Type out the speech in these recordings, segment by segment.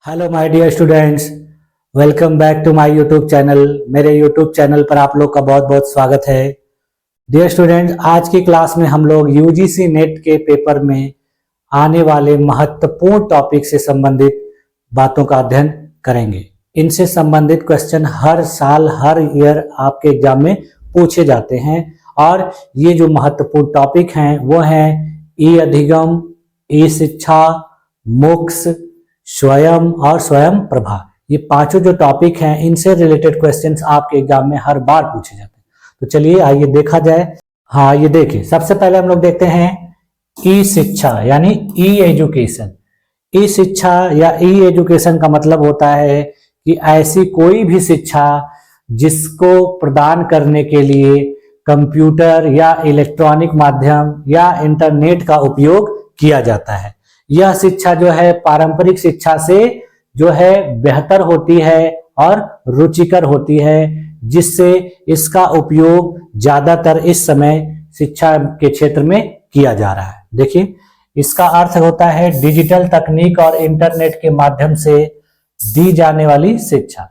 Hello my dear students, welcome back to my YouTube channel. मेरे YouTube channel पर आप लोग का बहुत बहुत स्वागत है। डियर स्टूडेंट्स, आज की क्लास में हम लोग यूजीसी नेट के पेपर में आने वाले महत्वपूर्ण टॉपिक से संबंधित बातों का अध्ययन करेंगे। इनसे संबंधित क्वेश्चन हर साल हर ईयर आपके एग्जाम में पूछे जाते हैं और ये जो महत्वपूर्ण टॉपिक हैं वो हैं ई अधिगम, ई शिक्षा, मोक्ष, स्वयं और स्वयं प्रभा। ये पांचों जो टॉपिक हैं इनसे रिलेटेड क्वेश्चंस आपके एग्जाम में हर बार पूछे जाते हैं। तो चलिए आइए देखा जाए। हाँ, ये देखिए, सबसे पहले हम लोग देखते हैं ई शिक्षा यानी ई एजुकेशन। ई शिक्षा या ई एजुकेशन का मतलब होता है कि ऐसी कोई भी शिक्षा जिसको प्रदान करने के लिए कंप्यूटर या इलेक्ट्रॉनिक माध्यम या इंटरनेट का उपयोग किया जाता है। यह शिक्षा जो है पारंपरिक शिक्षा से जो है बेहतर होती है और रुचिकर होती है, जिससे इसका उपयोग ज्यादातर इस समय शिक्षा के क्षेत्र में किया जा रहा है। देखिए, इसका अर्थ होता है डिजिटल तकनीक और इंटरनेट के माध्यम से दी जाने वाली शिक्षा।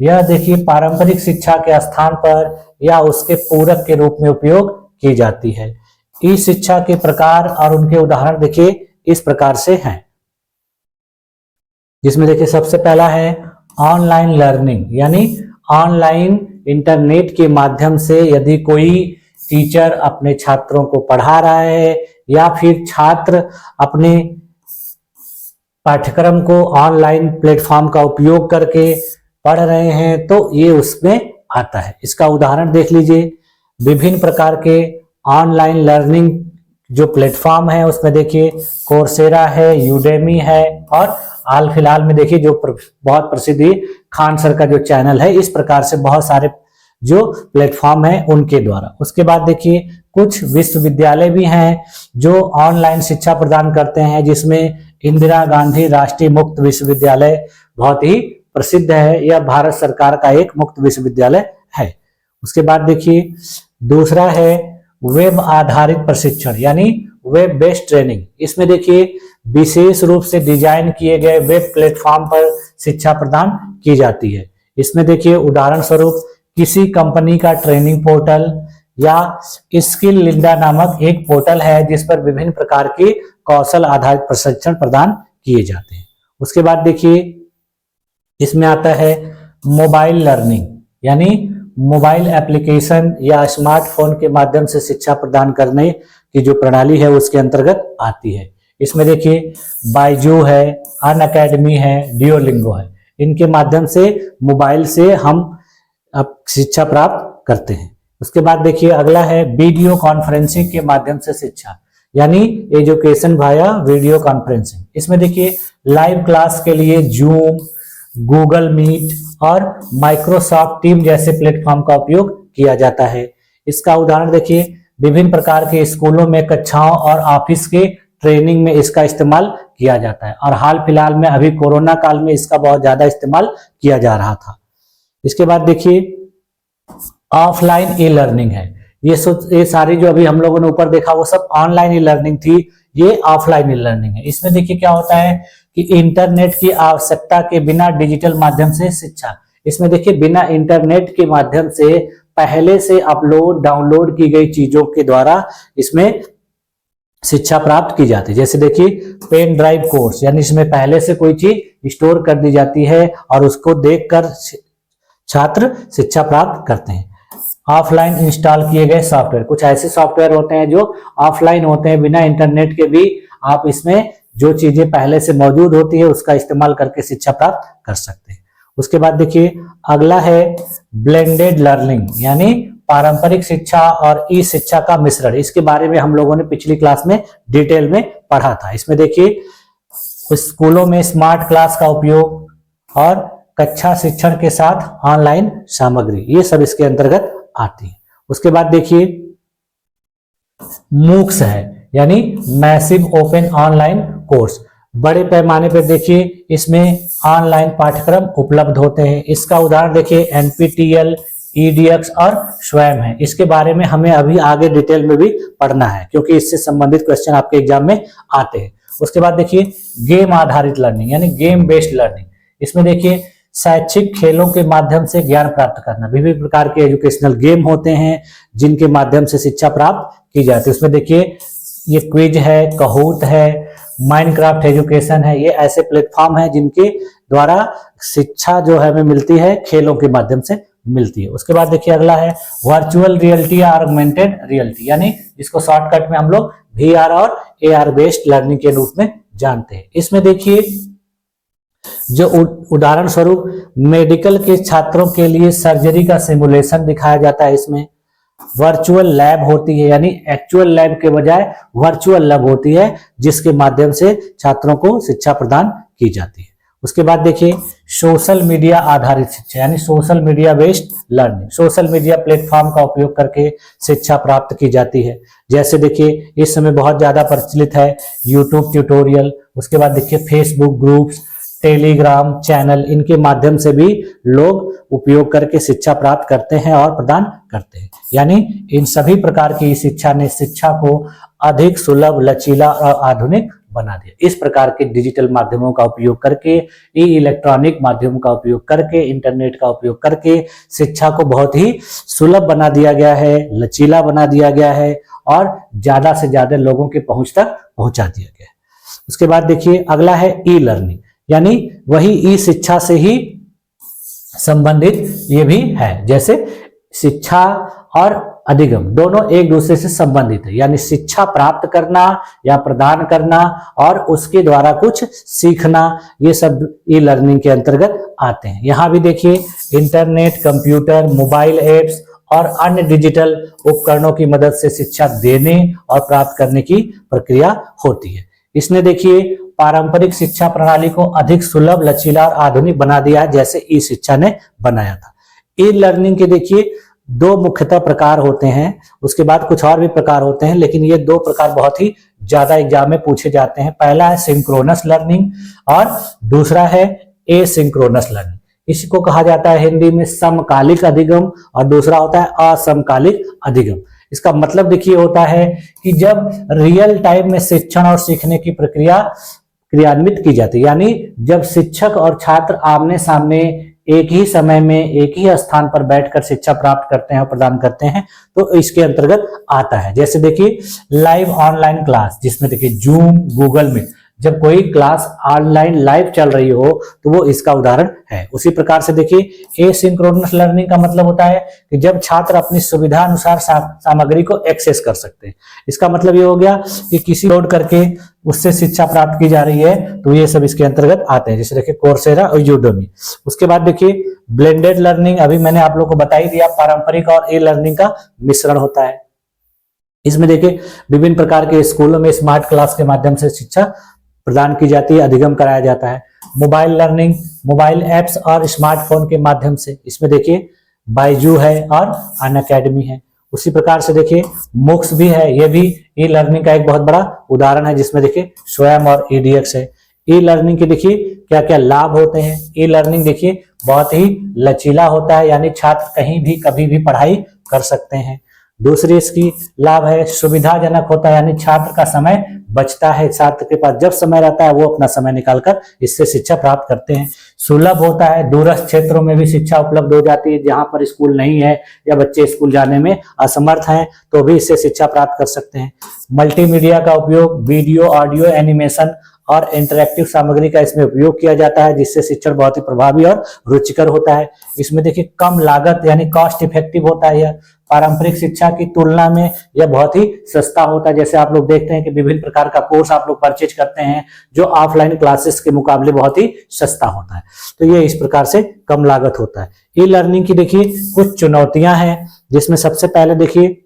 यह देखिए पारंपरिक शिक्षा के स्थान पर या उसके पूरक के रूप में उपयोग की जाती है। ई शिक्षा के प्रकार और उनके उदाहरण देखिए इस प्रकार से हैं, जिसमें देखिए सबसे पहला है ऑनलाइन लर्निंग, यानी ऑनलाइन इंटरनेट के माध्यम से यदि कोई टीचर अपने छात्रों को पढ़ा रहा है या फिर छात्र अपने पाठ्यक्रम को ऑनलाइन प्लेटफॉर्म का उपयोग करके पढ़ रहे हैं तो ये उसमें आता है। इसका उदाहरण देख लीजिए, विभिन्न प्रकार के ऑनलाइन लर्निंग जो प्लेटफॉर्म है उसमें देखिए कोर्सेरा है, यूडेमी है और हाल फिलहाल में देखिए जो बहुत प्रसिद्ध खान सर का जो चैनल है। इस प्रकार से बहुत सारे जो प्लेटफॉर्म है उनके द्वारा। उसके बाद देखिए कुछ विश्वविद्यालय भी हैं जो ऑनलाइन शिक्षा प्रदान करते हैं, जिसमें इंदिरा गांधी राष्ट्रीय मुक्त विश्वविद्यालय बहुत ही प्रसिद्ध है। यह भारत सरकार का एक मुक्त विश्वविद्यालय है। उसके बाद देखिए दूसरा है वेब आधारित प्रशिक्षण यानी वेब बेस्ड ट्रेनिंग। इसमें देखिए विशेष रूप से डिजाइन किए गए वेब प्लेटफॉर्म पर शिक्षा प्रदान की जाती है। इसमें देखिए उदाहरण स्वरूप किसी कंपनी का ट्रेनिंग पोर्टल या स्किल लिंडा नामक एक पोर्टल है जिस पर विभिन्न प्रकार के कौशल आधारित प्रशिक्षण प्रदान किए जाते हैं। उसके बाद देखिए इसमें आता है मोबाइल लर्निंग, यानी मोबाइल एप्लीकेशन या स्मार्टफोन के माध्यम से शिक्षा प्रदान करने की जो प्रणाली है उसके अंतर्गत आती है। इसमें देखिए बायजू है, अनअकैडमी है, डियोलिंगो है। इनके माध्यम से मोबाइल से हम अब शिक्षा प्राप्त करते हैं। उसके बाद देखिए अगला है वीडियो कॉन्फ्रेंसिंग के माध्यम से शिक्षा, यानी एजुकेशन वाया वीडियो कॉन्फ्रेंसिंग। इसमें देखिए लाइव क्लास के लिए जूम, गूगल मीट और माइक्रोसॉफ्ट टीम जैसे प्लेटफॉर्म का उपयोग किया जाता है। इसका उदाहरण देखिए विभिन्न प्रकार के स्कूलों में कक्षाओं और ऑफिस के ट्रेनिंग में इसका इस्तेमाल किया जाता है और हाल फिलहाल में अभी कोरोना काल में इसका बहुत ज्यादा इस्तेमाल किया जा रहा था। इसके बाद देखिए ऑफलाइन ई लर्निंग है। ये सारी जो अभी हम लोगों ने ऊपर देखा वो सब ऑनलाइन ई लर्निंग थी, ये ऑफलाइन ई लर्निंग है। इसमें देखिए क्या होता है कि इंटरनेट की आवश्यकता के बिना डिजिटल माध्यम से शिक्षा। इसमें देखिए बिना इंटरनेट के माध्यम से पहले से अपलोड डाउनलोड की गई चीजों के द्वारा इसमें शिक्षा प्राप्त की जाती है। जैसे देखिए पेन ड्राइव कोर्स, यानी इसमें पहले से कोई चीज स्टोर कर दी जाती है और उसको देखकर छात्र शिक्षा प्राप्त करते हैं। ऑफलाइन इंस्टॉल किए गए सॉफ्टवेयर, कुछ ऐसे सॉफ्टवेयर होते हैं जो ऑफलाइन होते हैं, बिना इंटरनेट के भी आप इसमें जो चीजें पहले से मौजूद होती है उसका इस्तेमाल करके शिक्षा प्राप्त कर सकते हैं। उसके बाद देखिए अगला है ब्लेंडेड लर्निंग, यानी पारंपरिक शिक्षा और ई शिक्षा का मिश्रण। इसके बारे में हम लोगों ने पिछली क्लास में डिटेल में पढ़ा था। इसमें देखिए स्कूलों में स्मार्ट क्लास का उपयोग और कक्षा शिक्षण के साथ ऑनलाइन सामग्री, ये सब इसके अंतर्गत आती है। उसके बाद देखिए मूक्स है, यानी मैसिव ओपन ऑनलाइन कोर्स। बड़े पैमाने पर देखिए इसमें ऑनलाइन पाठ्यक्रम उपलब्ध होते हैं। इसका उदाहरण देखिए एनपीटीईएल, ईडीएक्स और स्वयं है। इसके बारे में हमें अभी आगे डिटेल में भी पढ़ना है क्योंकि इससे संबंधित क्वेश्चन आपके एग्जाम में आते हैं। उसके बाद देखिए गेम आधारित लर्निंग, यानी गेम बेस्ड लर्निंग। इसमें देखिए शैक्षिक खेलों के माध्यम से ज्ञान प्राप्त करना, विभिन्न प्रकार के एजुकेशनल गेम होते हैं जिनके माध्यम से शिक्षा प्राप्त की जाती है। उसमें देखिए ये क्विज है, कहूट है, माइनक्राफ्ट एजुकेशन है, ये ऐसे प्लेटफॉर्म है जिनके द्वारा शिक्षा जो है हमें मिलती है, खेलों के माध्यम से मिलती है। उसके बाद देखिए अगला है वर्चुअल रियलिटी या ऑगमेंटेड रियलिटी, यानी इसको शॉर्टकट में हम लोग VR और AR बेस्ड लर्निंग के रूप में जानते हैं। इसमें देखिए जो उदाहरण स्वरूप मेडिकल के छात्रों के लिए सर्जरी का सिमुलेशन दिखाया जाता है, इसमें वर्चुअल लैब होती है, यानी एक्चुअल लैब के बजाय वर्चुअल लैब होती है जिसके माध्यम से छात्रों को शिक्षा प्रदान की जाती है। उसके बाद देखिए सोशल मीडिया आधारित शिक्षा, यानी social media based learning, social media platform का उपयोग करके शिक्षा प्राप्त की जाती है। जैसे देखिए इस समय बहुत ज्यादा प्रचलित है यूट्यूब ट्यूटोरियल, उसके बाद देखिए फेसबुक ग्रुप्स, टेलीग्राम चैनल, इनके माध्यम से भी लोग उपयोग करके शिक्षा प्राप्त करते हैं और प्रदान करते हैं। यानी इन सभी प्रकार की शिक्षा ने शिक्षा को अधिक सुलभ, लचीला और आधुनिक बना दिया। इस प्रकार के डिजिटल माध्यमों का उपयोग करके, इलेक्ट्रॉनिक माध्यमों का उपयोग करके, इंटरनेट का उपयोग करके शिक्षा को बहुत ही सुलभ बना दिया गया है, लचीला बना दिया गया है और ज्यादा से ज्यादा लोगों के पहुंच तक पहुंचा दिया गया है। उसके बाद देखिए अगला है ई लर्निंग, यानी वही ई शिक्षा से ही संबंधित ये भी है। जैसे शिक्षा और अधिगम दोनों एक दूसरे से संबंधित है, यानी शिक्षा प्राप्त करना या प्रदान करना और उसके द्वारा कुछ सीखना, ये सब ई लर्निंग के अंतर्गत आते हैं। यहाँ भी देखिए इंटरनेट, कंप्यूटर, मोबाइल एप्स और अन्य डिजिटल उपकरणों की मदद से शिक्षा देने और प्राप्त करने की प्रक्रिया होती है। इसने देखिए पारंपरिक शिक्षा प्रणाली को अधिक सुलभ, लचीला और आधुनिक बना दिया है, जैसे ई शिक्षा ने बनाया था। ई लर्निंग के देखिए दो मुख्यतः प्रकार होते हैं, उसके बाद कुछ और भी प्रकार होते हैं, लेकिन ये दो प्रकार बहुत ही ज्यादा एग्जाम में पूछे जाते हैं। पहला है सिंक्रोनस लर्निंग और दूसरा है एसिंक्रोनस लर्निंग। इसको कहा जाता है हिंदी में समकालिक अधिगम और दूसरा होता है असमकालिक अधिगम। इसका मतलब देखिए होता है कि जब रियल टाइम में शिक्षण और सीखने की प्रक्रिया क्रियान्वित की जाती है, यानी जब शिक्षक और छात्र आमने सामने एक ही समय में एक ही स्थान पर बैठकर शिक्षा प्राप्त करते हैं और प्रदान करते हैं, तो इसके अंतर्गत आता है। जैसे देखिए लाइव ऑनलाइन क्लास, जिसमें देखिए जूम, गूगल मीट, जब कोई क्लास ऑनलाइन लाइव चल रही हो तो वो इसका उदाहरण है। उसी प्रकार से देखिए एसिंक्रोनस लर्निंग का मतलब होता है कि जब छात्र अपनी सुविधा अनुसार सामग्री को एक्सेस कर सकते हैं। इसका मतलब ये हो गया कि किसी लोड करके उससे शिक्षा प्राप्त की जा रही है, तो ये सब इसके अंतर्गत आते हैं। जैसे देखिए कोर्सेरा और यूडेमी। उसके बाद देखिए ब्लेंडेड लर्निंग, अभी मैंने आप लोगों को बता ही दिया, पारंपरिक और ई लर्निंग का मिश्रण होता है। इसमें देखिए विभिन्न प्रकार के स्कूलों में स्मार्ट क्लास के माध्यम से शिक्षा प्रदान की जाती है, अधिगम कराया जाता है। मोबाइल लर्निंग, मोबाइल एप्स और स्मार्टफोन के माध्यम से, इसमें देखिए बायजू है और अनअकैडमी है। उसी प्रकार से देखिए मूक्स भी है, ये भी ई लर्निंग का एक बहुत बड़ा उदाहरण है, जिसमें देखिए स्वयं और EDX है। ई लर्निंग के देखिए क्या क्या लाभ होते हैं। ई लर्निंग देखिए बहुत ही लचीला होता है, यानी छात्र कहीं भी कभी भी पढ़ाई कर सकते हैं। दूसरी इसकी लाभ है सुविधाजनक होता है, यानी छात्र का समय बचता है, छात्र के पास जब समय रहता है वो अपना समय निकालकर इससे शिक्षा प्राप्त करते हैं। सुलभ होता है, दूरस्थ क्षेत्रों में भी शिक्षा उपलब्ध हो जाती है, जहां पर स्कूल नहीं है या बच्चे स्कूल जाने में असमर्थ हैं तो भी इससे शिक्षा प्राप्त कर सकते हैं। मल्टीमीडिया का उपयोग, वीडियो, ऑडियो, एनिमेशन और इंटरैक्टिव सामग्री का इसमें उपयोग किया जाता है, जिससे शिक्षण बहुत ही प्रभावी और रुचिकर होता है। इसमें देखिए कम लागत यानी कॉस्ट इफेक्टिव होता है। यह पारंपरिक शिक्षा की तुलना में यह बहुत ही सस्ता होता है। जैसे आप लोग देखते हैं कि विभिन्न प्रकार का कोर्स आप लोग परचेज करते हैं जो ऑफलाइन क्लासेस के मुकाबले बहुत ही सस्ता होता है, तो ये इस प्रकार से कम लागत होता है। ई लर्निंग की देखिए कुछ चुनौतियां हैं, जिसमें सबसे पहले देखिए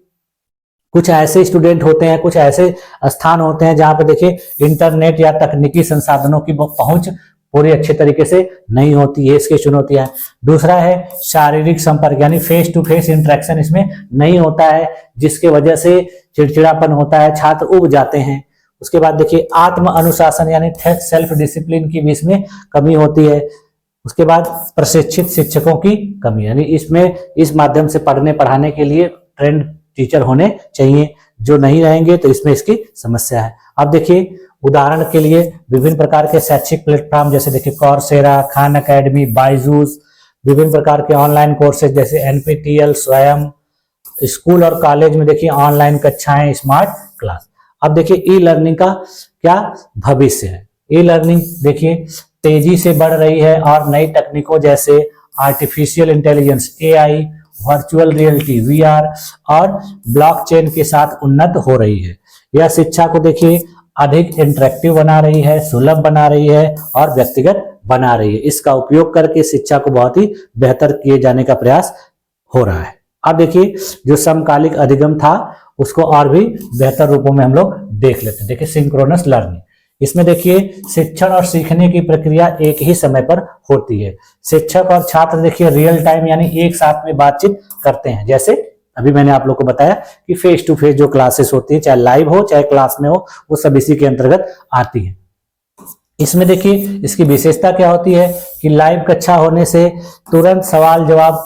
कुछ ऐसे स्टूडेंट होते हैं, कुछ ऐसे स्थान होते हैं जहां पे देखिए इंटरनेट या तकनीकी संसाधनों की पहुंच पूरी अच्छे तरीके से नहीं होती है, इसकी चुनौतियां। दूसरा है शारीरिक संपर्क, यानी फेस टू फेस इंटरेक्शन इसमें नहीं होता है, जिसके वजह से चिड़चिड़ापन होता है, छात्र उब जाते हैं। उसके बाद देखिए आत्म अनुशासन यानी सेल्फ डिसिप्लिन की भी इसमें कमी होती है। उसके बाद प्रशिक्षित शिक्षकों की कमी, यानी इसमें इस माध्यम से पढ़ने पढ़ाने के लिए ट्रेंड टीचर होने चाहिए, जो नहीं रहेंगे तो इसमें इसकी समस्या है। अब देखिए उदाहरण के लिए विभिन्न प्रकार के शैक्षिक प्लेटफॉर्म जैसे देखिए कॉर्सेरा, खान अकेडमी, बायजूस, विभिन्न प्रकार के ऑनलाइन कोर्सेज जैसे एनपीटीईएल, स्वयं, स्कूल और कॉलेज में देखिए ऑनलाइन कक्षाएं, स्मार्ट क्लास। अब देखिए ई लर्निंग का क्या भविष्य है। ई लर्निंग देखिए तेजी से बढ़ रही है और नई तकनीकों जैसे artificial intelligence, AI, virtual reality, VR और ब्लॉकचेन के साथ उन्नत हो रही है। यह शिक्षा को देखिए अधिक इंटरेक्टिव बना रही है, सुलभ बना रही है और व्यक्तिगत बना रही है। इसका उपयोग करके शिक्षा को बहुत ही बेहतर किए जाने का प्रयास हो रहा है। अब देखिए जो समकालिक अधिगम था उसको और भी बेहतर रूपों में हम लोग देख लेते हैं। देखिए सिंक्रोनस लर्निंग, इसमें देखिए शिक्षण और सीखने की प्रक्रिया एक ही समय पर होती है। शिक्षक और छात्र देखिए रियल टाइम यानी एक साथ में बातचीत करते हैं। जैसे अभी मैंने आप लोग को बताया कि फेस टू फेस जो क्लासेस होती है, चाहे लाइव हो चाहे क्लास में हो, वो सब इसी के अंतर्गत आती है। इसमें देखिए इसकी विशेषता क्या होती है कि लाइव कक्षा होने से तुरंत सवाल जवाब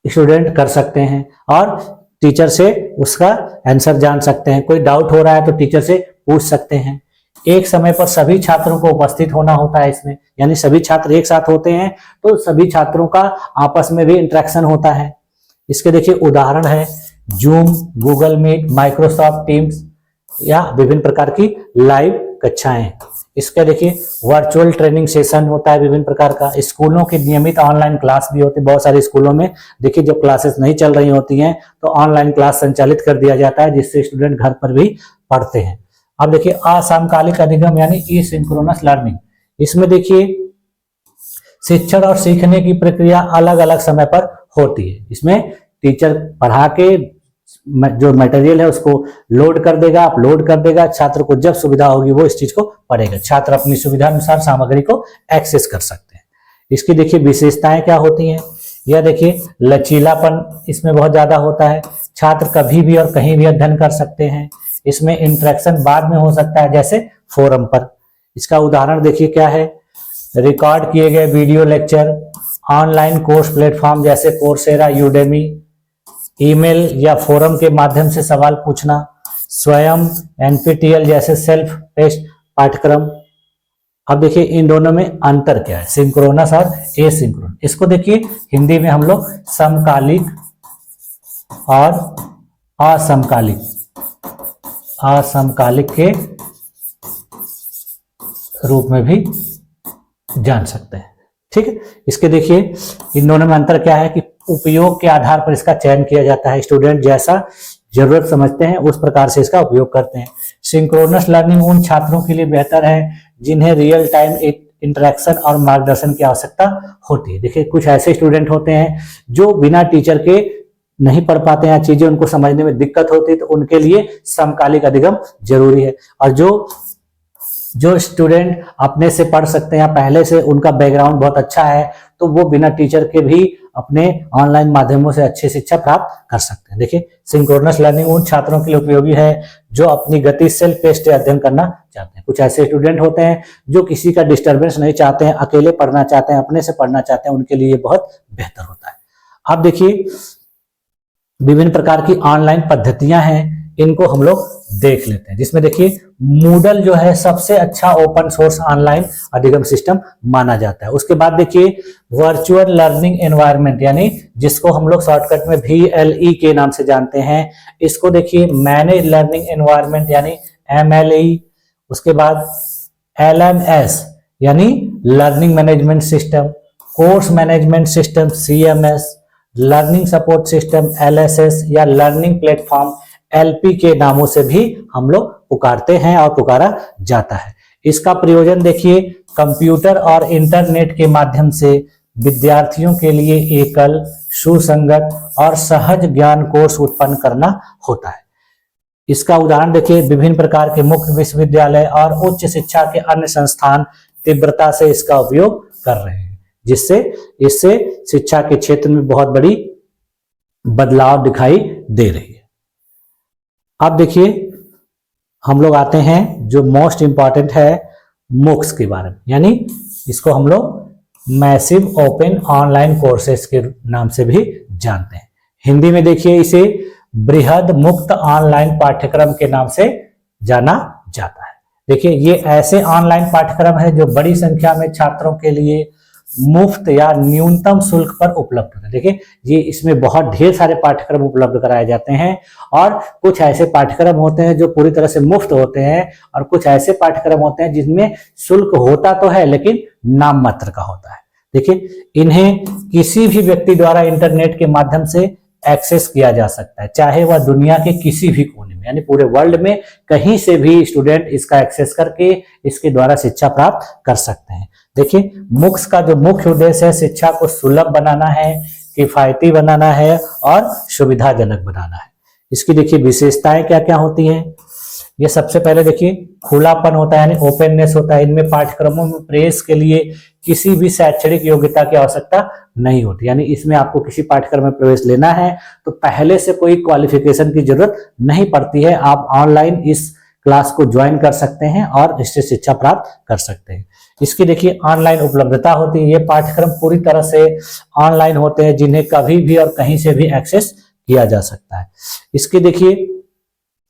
स्टूडेंट कर सकते हैं और टीचर से उसका आंसर जान सकते हैं। कोई डाउट हो रहा है तो टीचर से पूछ सकते हैं। एक समय पर सभी छात्रों को उपस्थित होना होता है इसमें, यानी सभी छात्र एक साथ होते हैं तो सभी छात्रों का आपस में भी इंटरेक्शन होता है। इसके देखिए उदाहरण है Zoom, Google Meet, Microsoft Teams या विभिन्न प्रकार की लाइव कक्षाएं। इसका देखिए वर्चुअल ट्रेनिंग सेशन होता है विभिन्न प्रकार का। स्कूलों की नियमित ऑनलाइन क्लास भी होती है। बहुत सारे स्कूलों में देखिए जब क्लासेस नहीं चल रही होती हैं तो ऑनलाइन क्लास संचालित कर दिया जाता है, जिससे स्टूडेंट घर पर भी पढ़ते हैं। अब देखिए असमकालिक अधिगम यानी ई सिंक्रोनस लर्निंग, इसमें देखिए शिक्षण और सीखने की प्रक्रिया अलग अलग समय पर होती है। इसमें टीचर पढ़ा के जो मटेरियल है उसको लोड कर देगा, अपलोड कर देगा, छात्र को जब सुविधा होगी वो इस चीज को पढ़ेगा। छात्र अपनी सुविधा अनुसार सामग्री को एक्सेस कर सकते हैं। इसकी देखिए विशेषताएं क्या होती हैं। यह देखिए लचीलापन इसमें बहुत ज्यादा होता है। छात्र कभी भी और कहीं भी अध्ययन कर सकते हैं। इसमें इंटरेक्शन बाद में हो सकता है जैसे फोरम पर। इसका उदाहरण देखिए क्या है, रिकॉर्ड किए गए video lecture, online course platform जैसे कोर्सेरा, यूडेमी, ईमेल या फोरम के माध्यम से सवाल पूछना, स्वयं, एनपीटीईएल जैसे सेल्फ टेस्ट पाठ्यक्रम। अब देखिए इन दोनों में अंतर क्या है, सिंक्रोनस और एसिंक्रोनस। इसको देखिए हिंदी में हम लोग समकालिक और असमकालिक के रूप में भी जान सकते हैं। ठीक है, इसके देखिए इन दोनों में अंतर क्या है कि उपयोग के आधार पर इसका चयन किया जाता है। स्टूडेंट जैसा जरूरत समझते हैं उस प्रकार से इसका उपयोग करते हैं। सिंक्रोनस लर्निंग उन छात्रों के लिए बेहतर है जिन्हें रियल टाइम इंटरेक्शन और मार्गदर्शन की आवश्यकता होती है। देखिए कुछ ऐसे स्टूडेंट होते हैं जो बिना टीचर के नहीं पढ़ पाते हैं, चीजें उनको समझने में दिक्कत होती है, तो उनके लिए समकालिक अधिगम जरूरी है। और जो स्टूडेंट अपने से पढ़ सकते हैं, पहले से उनका बैकग्राउंड बहुत अच्छा है, तो वो बिना टीचर के भी अपने ऑनलाइन माध्यमों से अच्छी शिक्षा प्राप्त कर सकते हैं। देखिए सिंक्रोनस लर्निंग उन छात्रों के लिए उपयोगी है जो अपनी गति सेल्फ पेस्ड अध्ययन करना चाहते हैं। कुछ ऐसे स्टूडेंट होते हैं जो किसी का डिस्टर्बेंस नहीं चाहते हैं, अकेले पढ़ना चाहते हैं, अपने से पढ़ना चाहते हैं, उनके लिए बहुत बेहतर होता है। अब देखिए विभिन्न प्रकार की ऑनलाइन पद्धतियां हैं, इनको हम लोग देख लेते हैं। जिसमें देखिए मूडल जो है सबसे अच्छा ओपन सोर्स ऑनलाइन अधिगम सिस्टम माना जाता है। उसके बाद देखिए वर्चुअल लर्निंग एनवायरनमेंट यानी जिसको हम लोग शॉर्टकट में VLE के नाम से जानते हैं, इसको देखिए मैनेज लर्निंग एनवायरनमेंट यानी MLE। उसके बाद LMS यानी learning management system, course management system CMS, learning support system LSS या लर्निंग प्लेटफॉर्म LP के नामों से भी हम लोग पुकारते हैं और पुकारा जाता है। इसका प्रयोजन देखिए कंप्यूटर और इंटरनेट के माध्यम से विद्यार्थियों के लिए एकल, सुसंगत और सहज ज्ञान कोर्स उत्पन्न करना होता है। इसका उदाहरण देखिए विभिन्न प्रकार के मुक्त विश्वविद्यालय और उच्च शिक्षा के अन्य संस्थान तीव्रता से इसका उपयोग कर रहे हैं, जिससे इससे शिक्षा के क्षेत्र में बहुत बड़ी बदलाव दिखाई दे रही है। अब देखिए हम लोग आते हैं जो मोस्ट इंपॉर्टेंट है MOOCs के बारे में, यानी इसको हम लोग मैसिव ओपन ऑनलाइन कोर्सेज के नाम से भी जानते हैं। हिंदी में देखिए इसे बृहद मुक्त ऑनलाइन पाठ्यक्रम के नाम से जाना जाता है। देखिए ये ऐसे ऑनलाइन पाठ्यक्रम है जो बड़ी संख्या में छात्रों के लिए मुफ्त या न्यूनतम शुल्क पर उपलब्ध होता है। देखिए ये इसमें बहुत ढेर सारे पाठ्यक्रम उपलब्ध कराए जाते हैं और कुछ ऐसे पाठ्यक्रम होते हैं जो पूरी तरह से मुफ्त होते हैं और कुछ ऐसे पाठ्यक्रम होते हैं जिनमें शुल्क होता तो है लेकिन नाम मात्र का होता है। देखिए इन्हें किसी भी व्यक्ति द्वारा इंटरनेट के माध्यम से एक्सेस किया जा सकता है, चाहे वह दुनिया के किसी भी कोने में, यानी पूरे वर्ल्ड में कहीं से भी स्टूडेंट इसका एक्सेस करके इसके द्वारा शिक्षा प्राप्त कर सकते हैं। देखिए मुक्स का जो मुख्य उद्देश्य है शिक्षा को सुलभ बनाना है, किफायती बनाना है और सुविधाजनक बनाना है। इसकी देखिए विशेषताएं क्या क्या होती हैं। ये सबसे पहले देखिए खुलापन होता है, यानी ओपननेस होता है। इनमें पाठ्यक्रमों में प्रवेश के लिए किसी भी शैक्षणिक योग्यता की आवश्यकता नहीं होती, यानी इसमें आपको किसी पाठ्यक्रम में प्रवेश लेना है तो पहले से कोई क्वालिफिकेशन की जरूरत नहीं पड़ती है। आप ऑनलाइन इस क्लास को ज्वाइन कर सकते हैं और इससे शिक्षा प्राप्त कर सकते हैं। इसकी देखिए ऑनलाइन उपलब्धता होती है। ये पाठ्यक्रम पूरी तरह से ऑनलाइन होते हैं जिन्हें कभी भी और कहीं से भी एक्सेस किया जा सकता है। इसकी देखिए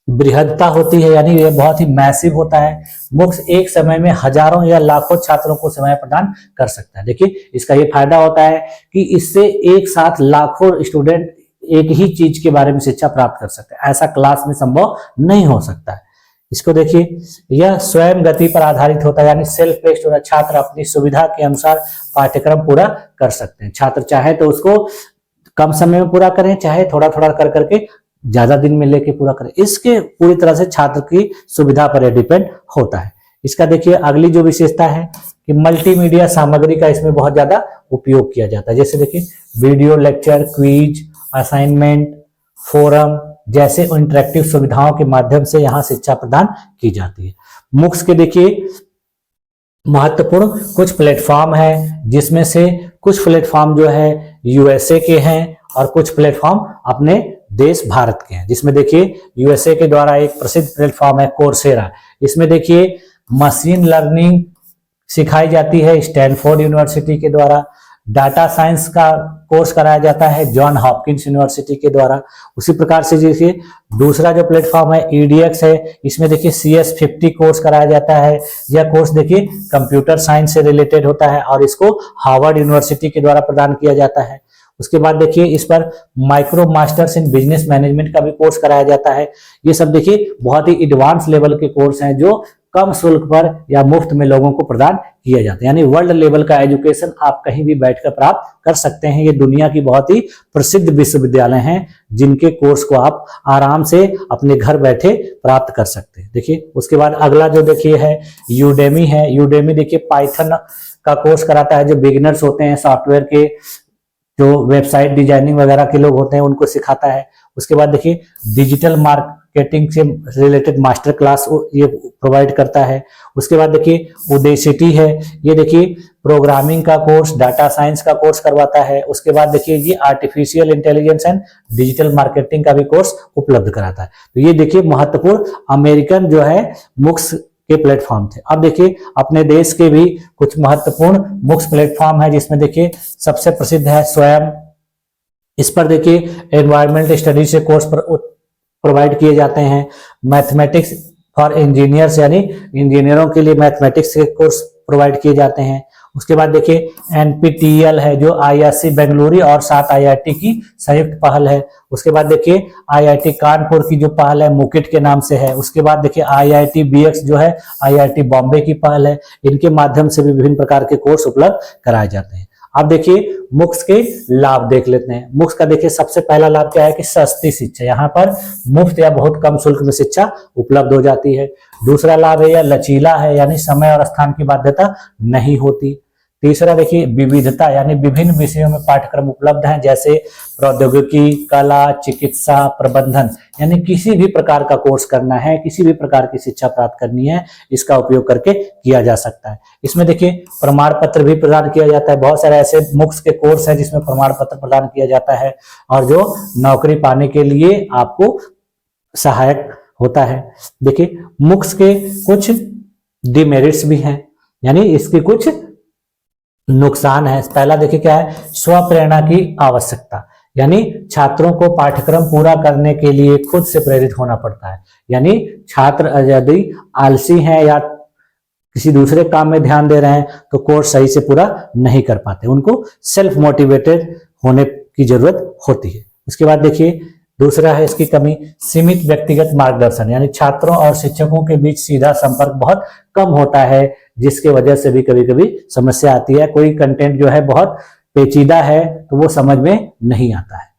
बृहदता होती है, यानी ये बहुत ही मैसिव होता है। मुक्स एक समय में हजारों या लाखों छात्रों को सेवाएं प्रदान कर सकता है। देखिए इसका ये फायदा होता है कि इससे एक साथ लाखों स्टूडेंट एक ही चीज के बारे में शिक्षा प्राप्त कर सकते हैं। ऐसा क्लास में संभव नहीं हो सकता है। इसको देखिए यह स्वयं गति पर आधारित होता है, यानी सेल्फ पेस्ड होता है। छात्र अपनी सुविधा के अनुसार पाठ्यक्रम पूरा कर सकते हैं। छात्र चाहे तो उसको कम समय में पूरा करें, चाहे थोड़ा थोड़ा कर करके ज्यादा दिन में लेके पूरा करें। इसके पूरी तरह से छात्र की सुविधा पर डिपेंड होता है। इसका देखिए अगली जो विशेषता है कि मल्टीमीडिया सामग्री का इसमें बहुत ज्यादा उपयोग किया जाता है। जैसे देखिए video lecture, quiz, assignment, forum जैसे इंटरेक्टिव सुविधाओं के माध्यम से यहाँ शिक्षा प्रदान की जाती है। मुक्स के देखिए महत्वपूर्ण कुछ प्लेटफॉर्म है, जिसमें से कुछ प्लेटफॉर्म जो है यूएसए के हैं और कुछ प्लेटफॉर्म अपने देश भारत के हैं। जिसमें देखिए यूएसए के द्वारा एक प्रसिद्ध प्लेटफॉर्म है कोर्सेरा। इसमें देखिए मशीन लर्निंग सिखाई जाती है स्टैनफोर्ड यूनिवर्सिटी के द्वारा। डाटा साइंस का कोर्स कराया जाता है जॉन हॉपकिंस यूनिवर्सिटी के द्वारा। उसी प्रकार से देखिए दूसरा जो प्लेटफॉर्म है EDX है। इसमें देखिए CS50 कोर्स कराया जाता है। यह कोर्स देखिए कंप्यूटर साइंस से रिलेटेड होता है और इसको हार्वर्ड यूनिवर्सिटी के द्वारा प्रदान किया जाता है। उसके बाद देखिए इस पर micro masters in business management का भी कोर्स कराया जाता है। ये सब देखिए बहुत ही एडवांस लेवल के कोर्स हैं जो कम शुल्क पर या मुफ्त में लोगों को प्रदान किए जाते हैं, यानी वर्ल्ड लेवल का एजुकेशन आप कहीं भी बैठकर प्राप्त कर सकते हैं। ये दुनिया की बहुत ही प्रसिद्ध विश्वविद्यालय हैं जिनके कोर्स को आप आराम से अपने घर बैठे प्राप्त कर सकते हैं। देखिए उसके बाद अगला जो देखिए है यूडेमी है। यूडेमी देखिए पाइथन का कोर्स कराता है। जो बिगिनर्स होते हैं सॉफ्टवेयर के, जो वेबसाइट डिजाइनिंग वगैरह के लोग होते हैं, उनको सिखाता है। उसके बाद देखिए डिजिटल मार्केटिंग से रिलेटेड मास्टर क्लास ये प्रोवाइड करता है। उसके बाद देखिए उदेसिटी है। ये देखिए प्रोग्रामिंग का कोर्स, डाटा साइंस का कोर्स करवाता है। उसके बाद देखिए ये artificial intelligence and digital marketing का भी कोर्स उपलब्ध कराता है। तो ये देखिए महत्वपूर्ण अमेरिकन जो है मुक्स के प्लेटफॉर्म थे। अब देखिए अपने देश के भी कुछ महत्वपूर्ण मुक्स प्लेटफॉर्म है, जिसमें देखिए सबसे प्रसिद्ध है स्वयं। इस पर देखिए एनवायरमेंट स्टडी से कोर्स प्रोवाइड किए जाते हैं। मैथमेटिक्स फॉर इंजीनियर्स, यानी इंजीनियरों के लिए मैथमेटिक्स के कोर्स प्रोवाइड किए जाते हैं। उसके बाद देखिए NPTEL है जो IISc बेंगलुरु और 7 IIT की संयुक्त पहल है। उसके बाद देखिए IIT कानपुर की जो पहल है मुकिट के नाम से है। उसके बाद देखिए IIT BX जो है IIT बॉम्बे की पहल है। इनके माध्यम से भी विभिन्न प्रकार के कोर्स उपलब्ध कराए जाते हैं। अब देखिए मुक्स के लाभ देख लेते हैं। मुक्स का देखिए सबसे पहला लाभ क्या है कि सस्ती शिक्षा, यहाँ पर मुफ्त या बहुत कम शुल्क में शिक्षा उपलब्ध हो जाती है। दूसरा लाभ है यह लचीला है, यानी समय और स्थान की बाध्यता नहीं होती। तीसरा देखिए विविधता, यानी विभिन्न विषयों में पाठ्यक्रम उपलब्ध हैं, जैसे प्रौद्योगिकी, कला, चिकित्सा, प्रबंधन, यानी किसी भी प्रकार का कोर्स करना है, किसी भी प्रकार की शिक्षा प्राप्त करनी है, इसका उपयोग करके किया जा सकता है। इसमें देखिए प्रमाण पत्र भी प्रदान किया जाता है। बहुत सारे ऐसे मुक्स के कोर्स हैं जिसमें प्रमाण पत्र प्रदान किया जाता है और जो नौकरी पाने के लिए आपको सहायक होता है। देखिए मुक्स के कुछ डिमेरिट्स भी हैं, यानी इसके कुछ नुकसान है। पहला देखिए क्या है, स्वप्रेरणा की आवश्यकता, यानी छात्रों को पाठ्यक्रम पूरा करने के लिए खुद से प्रेरित होना पड़ता है। यानी छात्र यदि आलसी हैं या किसी दूसरे काम में ध्यान दे रहे हैं तो कोर्स सही से पूरा नहीं कर पाते, उनको सेल्फ मोटिवेटेड होने की जरूरत होती है। उसके बाद देखिए दूसरा है इसकी कमी, सीमित व्यक्तिगत मार्गदर्शन, यानी छात्रों और शिक्षकों के बीच सीधा संपर्क बहुत कम होता है, जिसके वजह से भी कभी कभी समस्या आती है। कोई कंटेंट जो है बहुत पेचीदा है तो वो समझ में नहीं आता है।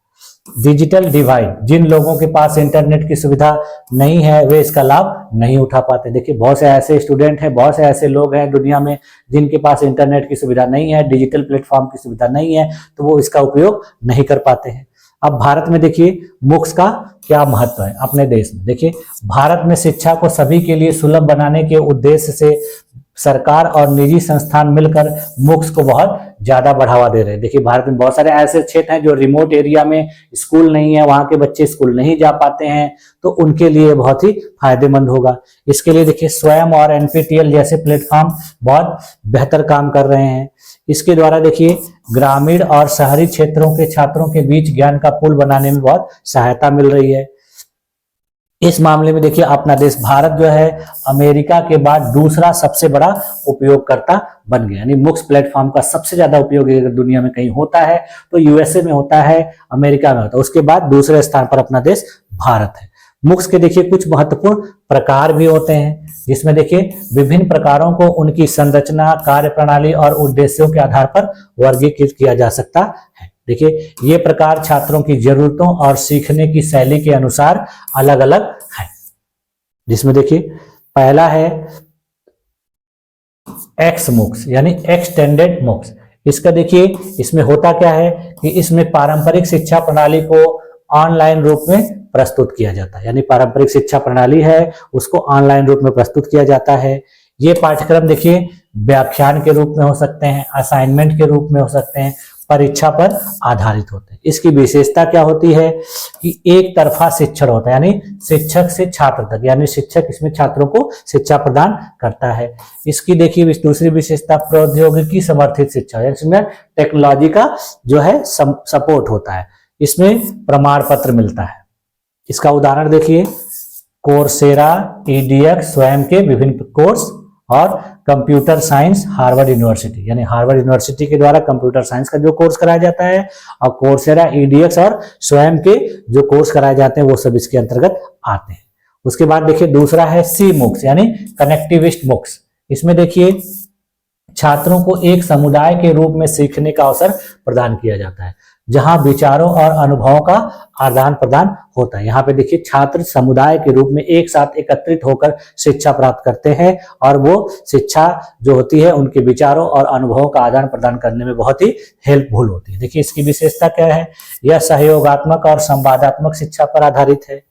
डिजिटल डिवाइड, जिन लोगों के पास इंटरनेट की सुविधा नहीं है वे इसका लाभ नहीं उठा पाते। देखिए बहुत से ऐसे स्टूडेंट हैं, बहुत से ऐसे लोग हैं दुनिया में जिनके पास इंटरनेट की सुविधा नहीं है, डिजिटल प्लेटफॉर्म की सुविधा नहीं है, तो वो इसका उपयोग नहीं कर पाते हैं। अब भारत में देखिए MOOCs का क्या महत्व है अपने देश में। देखिए भारत में शिक्षा को सभी के लिए सुलभ बनाने के उद्देश्य से सरकार और निजी संस्थान मिलकर MOOCs को बहुत ज्यादा बढ़ावा दे रहे हैं। देखिए भारत में बहुत सारे ऐसे क्षेत्र हैं जो रिमोट एरिया में स्कूल नहीं है, वहां के बच्चे स्कूल नहीं जा पाते हैं, तो उनके लिए बहुत ही फायदेमंद होगा। इसके लिए देखिए स्वयं और NPTEL जैसे प्लेटफॉर्म बहुत बेहतर काम कर रहे हैं। इसके द्वारा देखिए ग्रामीण और शहरी क्षेत्रों के छात्रों के बीच ज्ञान का पुल बनाने में बहुत सहायता मिल रही है। इस मामले में देखिए अपना देश भारत जो है अमेरिका के बाद दूसरा सबसे बड़ा उपयोगकर्ता बन गया, यानी MOOCs प्लेटफॉर्म का सबसे ज्यादा उपयोग अगर दुनिया में कहीं होता है तो USA में होता है, अमेरिका में होता है, उसके बाद दूसरे स्थान पर अपना देश भारत है। MOOCs के देखिए कुछ महत्वपूर्ण प्रकार भी होते हैं, जिसमें देखिए विभिन्न प्रकारों को उनकी संरचना, कार्य प्रणाली और उद्देश्यों के आधार पर वर्गीकृत किया जा सकता है। देखिए ये प्रकार छात्रों की जरूरतों और सीखने की शैली के अनुसार अलग अलग है, जिसमें देखिए पहला है XMOOCs यानी एक्सटेंडेड MOOCs। इसका देखिए इसमें होता क्या है कि इसमें पारंपरिक शिक्षा प्रणाली को ऑनलाइन रूप में प्रस्तुत किया जाता है, यानी पारंपरिक शिक्षा प्रणाली है उसको ऑनलाइन रूप में प्रस्तुत किया जाता है। ये पाठ्यक्रम देखिए व्याख्यान के रूप में हो सकते हैं, असाइनमेंट के रूप में हो सकते हैं, परीक्षा पर आधारित होते हैं। इसकी विशेषता क्या होती है कि एक तरफा शिक्षण होता है, यानी शिक्षक से छात्र तक, यानी शिक्षक इसमें छात्रों को शिक्षा प्रदान करता है। इसकी देखिए दूसरी विशेषता प्रौद्योगिकी समर्थित शिक्षा, इसमें टेक्नोलॉजी का जो है सपोर्ट होता है, इसमें प्रमाण पत्र मिलता है। इसका उदाहरण देखिए कोर्सेरा, EDX स्वयं के विभिन्न कोर्स और कंप्यूटर साइंस हार्वर्ड यूनिवर्सिटी, यानी हार्वर्ड यूनिवर्सिटी के द्वारा कंप्यूटर साइंस का जो कोर्स कराया जाता है, और कोर्सेरा, EDX और स्वयं के जो कोर्स कराए जाते हैं वो सब इसके अंतर्गत आते हैं। उसके बाद देखिए दूसरा है CMOOCs यानी कनेक्टिविस्ट MOOCs। इसमें देखिए छात्रों को एक समुदाय के रूप में सीखने का अवसर प्रदान किया जाता है, जहां विचारों और अनुभवों का आदान प्रदान होता है। यहाँ पे देखिए छात्र समुदाय के रूप में एक साथ एकत्रित होकर शिक्षा प्राप्त करते हैं, और वो शिक्षा जो होती है उनके विचारों और अनुभवों का आदान प्रदान करने में बहुत ही हेल्पफुल होती है। देखिए इसकी विशेषता क्या है, यह सहयोगात्मक और संवादात्मक शिक्षा पर आधारित है।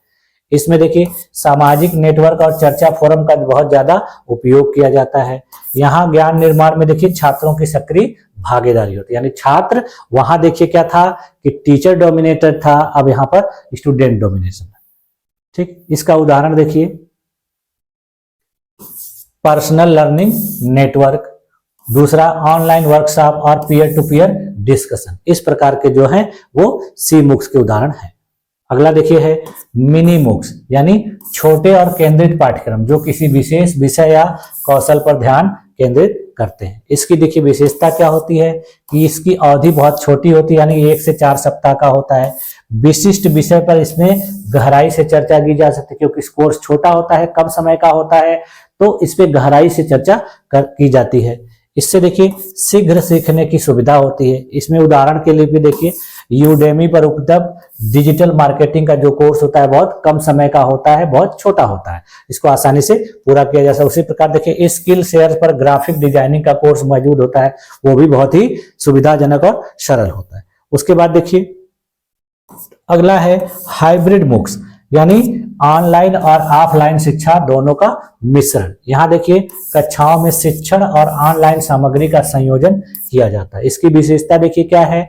इसमें देखिए सामाजिक नेटवर्क और चर्चा फोरम का बहुत ज्यादा उपयोग किया जाता है। यहाँ ज्ञान निर्माण में देखिए छात्रों की सक्रिय भागीदारी होती है, यानी छात्र वहां देखिए क्या था कि टीचर डोमिनेटेड था, अब यहाँ पर स्टूडेंट डोमिनेशन है। ठीक, इसका उदाहरण देखिए पर्सनल लर्निंग नेटवर्क, दूसरा ऑनलाइन वर्कशॉप और पीयर टू पीयर डिस्कशन, इस प्रकार के जो हैं वो CMOOCs के उदाहरण हैं। अगला देखिए है मिनी MOOCs यानी छोटे और केंद्रित पाठ्यक्रम जो किसी विशेष विषय या कौशल पर ध्यान केंद्रित करते हैं। इसकी देखिए विशेषता क्या होती है कि इसकी अवधि बहुत छोटी होती है, यानी 1 से 4 सप्ताह का होता है। विशिष्ट विषय पर इसमें गहराई से चर्चा की जा सकती है, क्योंकि कोर्स छोटा होता है, कम समय का होता है, तो इस पे गहराई से चर्चा की जाती है। इससे देखिए शीघ्र सीखने की सुविधा होती है। इसमें उदाहरण के लिए भी देखिए यूडेमी पर उपलब्ध डिजिटल मार्केटिंग का जो कोर्स होता है बहुत कम समय का होता है, बहुत छोटा होता है, इसको आसानी से पूरा किया जा सकता है। उसी प्रकार देखिए स्किल शेयर पर ग्राफिक डिजाइनिंग का कोर्स मौजूद होता है, वो भी बहुत ही सुविधाजनक और सरल होता है। उसके बाद देखिए अगला है हाइब्रिड MOOCs यानी ऑनलाइन और ऑफलाइन शिक्षा दोनों का मिश्रण। यहाँ देखिए कक्षाओं में शिक्षण और ऑनलाइन सामग्री का संयोजन किया जाता है। इसकी विशेषता देखिए क्या है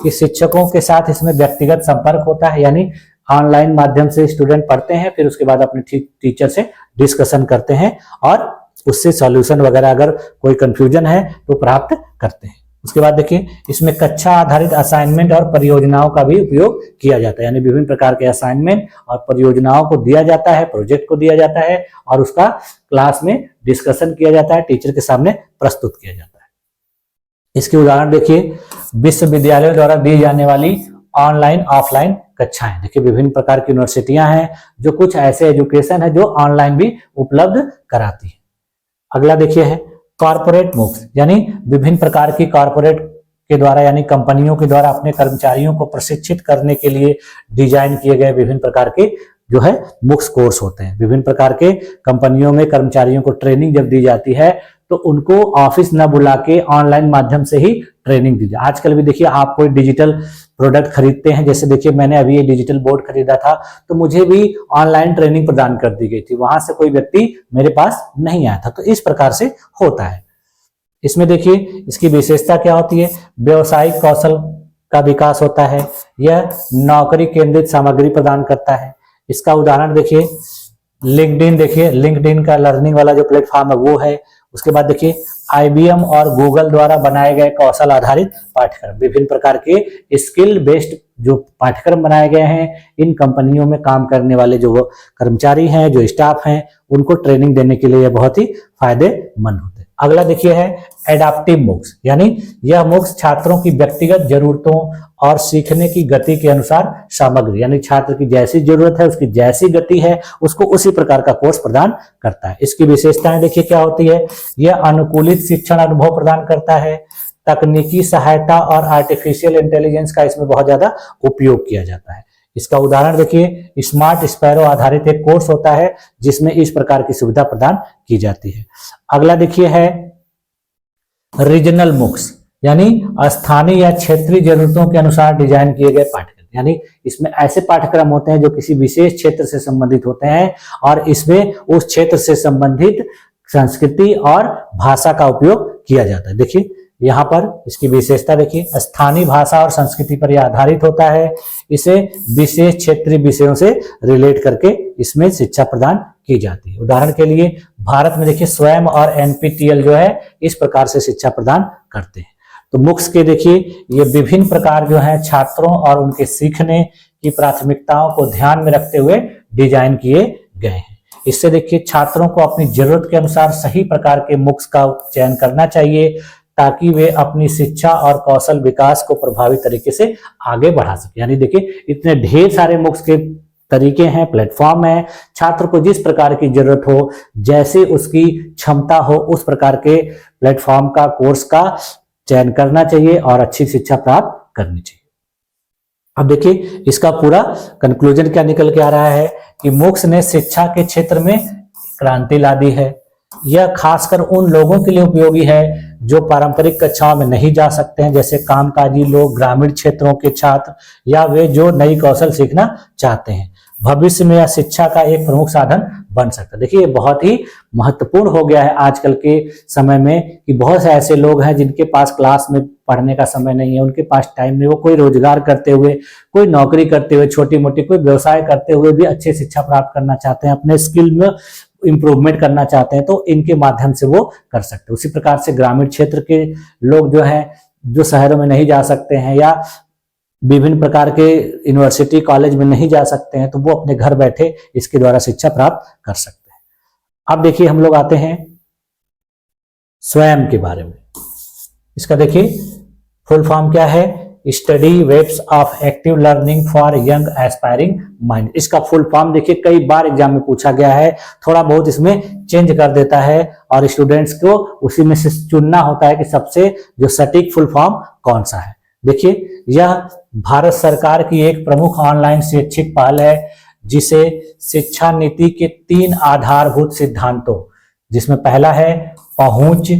कि शिक्षकों के साथ इसमें व्यक्तिगत संपर्क होता है, यानी ऑनलाइन माध्यम से स्टूडेंट पढ़ते हैं, फिर उसके बाद अपने टीचर से डिस्कशन करते हैं और उससे सॉल्यूशन वगैरह अगर कोई कंफ्यूजन है तो प्राप्त करते हैं। उसके बाद देखिए इसमें कक्षा आधारित असाइनमेंट और परियोजनाओं का भी उपयोग किया जाता है, यानी विभिन्न प्रकार के असाइनमेंट और परियोजनाओं को दिया जाता है, प्रोजेक्ट को दिया जाता है और उसका क्लास में डिस्कशन किया जाता है, टीचर के सामने प्रस्तुत किया जाता है। इसके उदाहरण देखिए, विश्वविद्यालयों द्वारा दी जाने वाली ऑनलाइन ऑफलाइन कक्षाएं। देखिए विभिन्न प्रकार की यूनिवर्सिटियां हैं जो कुछ ऐसे एजुकेशन है जो ऑनलाइन भी उपलब्ध कराती है। अगला देखिए है कॉर्पोरेट मूक्स, यानी विभिन्न प्रकार की कॉर्पोरेट के द्वारा यानी कंपनियों के द्वारा अपने कर्मचारियों को प्रशिक्षित करने के लिए डिजाइन किए गए विभिन्न प्रकार के जो है मुक्स कोर्स होते हैं। विभिन्न प्रकार के कंपनियों में कर्मचारियों को ट्रेनिंग जब दी जाती है तो उनको ऑफिस न बुला के ऑनलाइन माध्यम से ही ट्रेनिंग दी जाए। आजकल भी देखिए आप कोई डिजिटल प्रोडक्ट खरीदते हैं, जैसे देखिए मैंने अभी ये डिजिटल बोर्ड खरीदा था तो मुझे भी ऑनलाइन ट्रेनिंग प्रदान कर दी गई थी, वहां से कोई व्यक्ति मेरे पास नहीं आया था। तो इस प्रकार से होता है। इसमें देखिए इसकी विशेषता क्या होती है, व्यवसायिक कौशल का विकास होता है, यह नौकरी केंद्रित सामग्री प्रदान करता है। इसका उदाहरण देखिए लिंक्डइन, देखिए लिंक्डइन का लर्निंग वाला जो प्लेटफॉर्म है वो है। उसके बाद देखिए IBM और गूगल द्वारा बनाए गए कौशल आधारित पाठ्यक्रम, विभिन्न प्रकार के स्किल बेस्ड जो पाठ्यक्रम बनाए गए हैं, इन कंपनियों में काम करने वाले जो कर्मचारी हैं, जो स्टाफ हैं, उनको ट्रेनिंग देने के लिए बहुत ही फायदेमंद होते हैं। अगला देखिए है एडाप्टिव मूक्स, यानी यह मूक्स छात्रों की व्यक्तिगत जरूरतों और सीखने की गति के अनुसार सामग्री, यानी छात्र की जैसी जरूरत है, उसकी जैसी गति है, उसको उसी प्रकार का कोर्स प्रदान करता है। इसकी विशेषताएं देखिए क्या होती है, यह अनुकूलित शिक्षण अनुभव प्रदान करता है, तकनीकी सहायता और आर्टिफिशियल इंटेलिजेंस का इसमें बहुत ज्यादा उपयोग किया जाता है। इसका उदाहरण देखिए स्मार्ट स्पैरो आधारित एक कोर्स होता है जिसमें इस प्रकार की सुविधा प्रदान की जाती है। अगला देखिए है रीजनल मूक्स, यानी स्थानीय या क्षेत्रीय जरूरतों के अनुसार डिजाइन किए गए पाठ्यक्रम, यानी इसमें ऐसे पाठ्यक्रम होते हैं जो किसी विशेष क्षेत्र से संबंधित होते हैं और इसमें उस क्षेत्र से संबंधित संस्कृति और भाषा का उपयोग किया जाता है। देखिए यहाँ पर इसकी विशेषता देखिए, स्थानीय भाषा और संस्कृति पर यह आधारित होता है, इसे विशेष क्षेत्रीय विषयों से रिलेट करके इसमें शिक्षा प्रदान की जाती है। उदाहरण के लिए भारत में देखिए स्वयं और NPTEL जो है इस प्रकार से शिक्षा प्रदान करते हैं। तो मूक्स के देखिए ये विभिन्न प्रकार जो है छात्रों और उनके सीखने की प्राथमिकताओं को ध्यान में रखते हुए डिजाइन किए गए हैं। इससे देखिए छात्रों को अपनी जरूरत के अनुसार सही प्रकार के मूक्स का चयन करना चाहिए ताकि वे अपनी शिक्षा और कौशल विकास को प्रभावी तरीके से आगे बढ़ा सके। यानी देखिए इतने ढेर सारे मूक्स के तरीके हैं, प्लेटफॉर्म है, छात्र को जिस प्रकार की जरूरत हो, जैसे उसकी क्षमता हो, उस प्रकार के प्लेटफॉर्म का कोर्स का चयन करना चाहिए और अच्छी शिक्षा प्राप्त करनी चाहिए। अब देखिए इसका पूरा कंक्लूजन क्या निकल के आ रहा है कि मूक्स ने शिक्षा के क्षेत्र में क्रांति ला दी है। यह खासकर उन लोगों के लिए उपयोगी है जो पारंपरिक कक्षाओं में नहीं जा सकते हैं, जैसे कामकाजी लोग, ग्रामीण क्षेत्रों के छात्र या वे जो नई कौशल सीखना चाहते हैं। भविष्य में यह शिक्षा का एक प्रमुख साधन बन सकता है। देखिए ये बहुत ही महत्वपूर्ण हो गया है आजकल के समय में कि बहुत से ऐसे लोग हैं जिनके पास क्लास में पढ़ने का समय नहीं है, उनके पास टाइम नहीं, वो कोई रोजगार करते हुए, कोई नौकरी करते हुए, छोटी मोटी कोई व्यवसाय करते हुए भी अच्छी शिक्षा प्राप्त करना चाहते हैं, अपने स्किल में इंप्रूवमेंट करना चाहते हैं, तो इनके माध्यम से वो कर सकते हैं। उसी प्रकार से ग्रामीण क्षेत्र के लोग जो हैं, जो शहरों में नहीं जा सकते हैं या विभिन्न प्रकार के यूनिवर्सिटी कॉलेज में नहीं जा सकते हैं, तो वो अपने घर बैठे इसके द्वारा शिक्षा प्राप्त कर सकते हैं। अब देखिए हम लोग आते हैं स्वयं के बारे में। इसका देखिए फुल फॉर्म क्या है, study webs of active learning for young aspiring mind. इसका फुल फॉर्म देखिए कई बार एग्जाम में पूछा गया है, थोड़ा बहुत इसमें चेंज कर देता है और स्टूडेंट्स को उसी में से चुनना होता है कि सबसे जो सटीक फुल फॉर्म कौन सा है। देखिए यह भारत सरकार की एक प्रमुख ऑनलाइन शैक्षिक पहल है जिसे शिक्षा नीति के 3 आधारभूत सिद्धांतों, जिसमें पहला है पहुंच,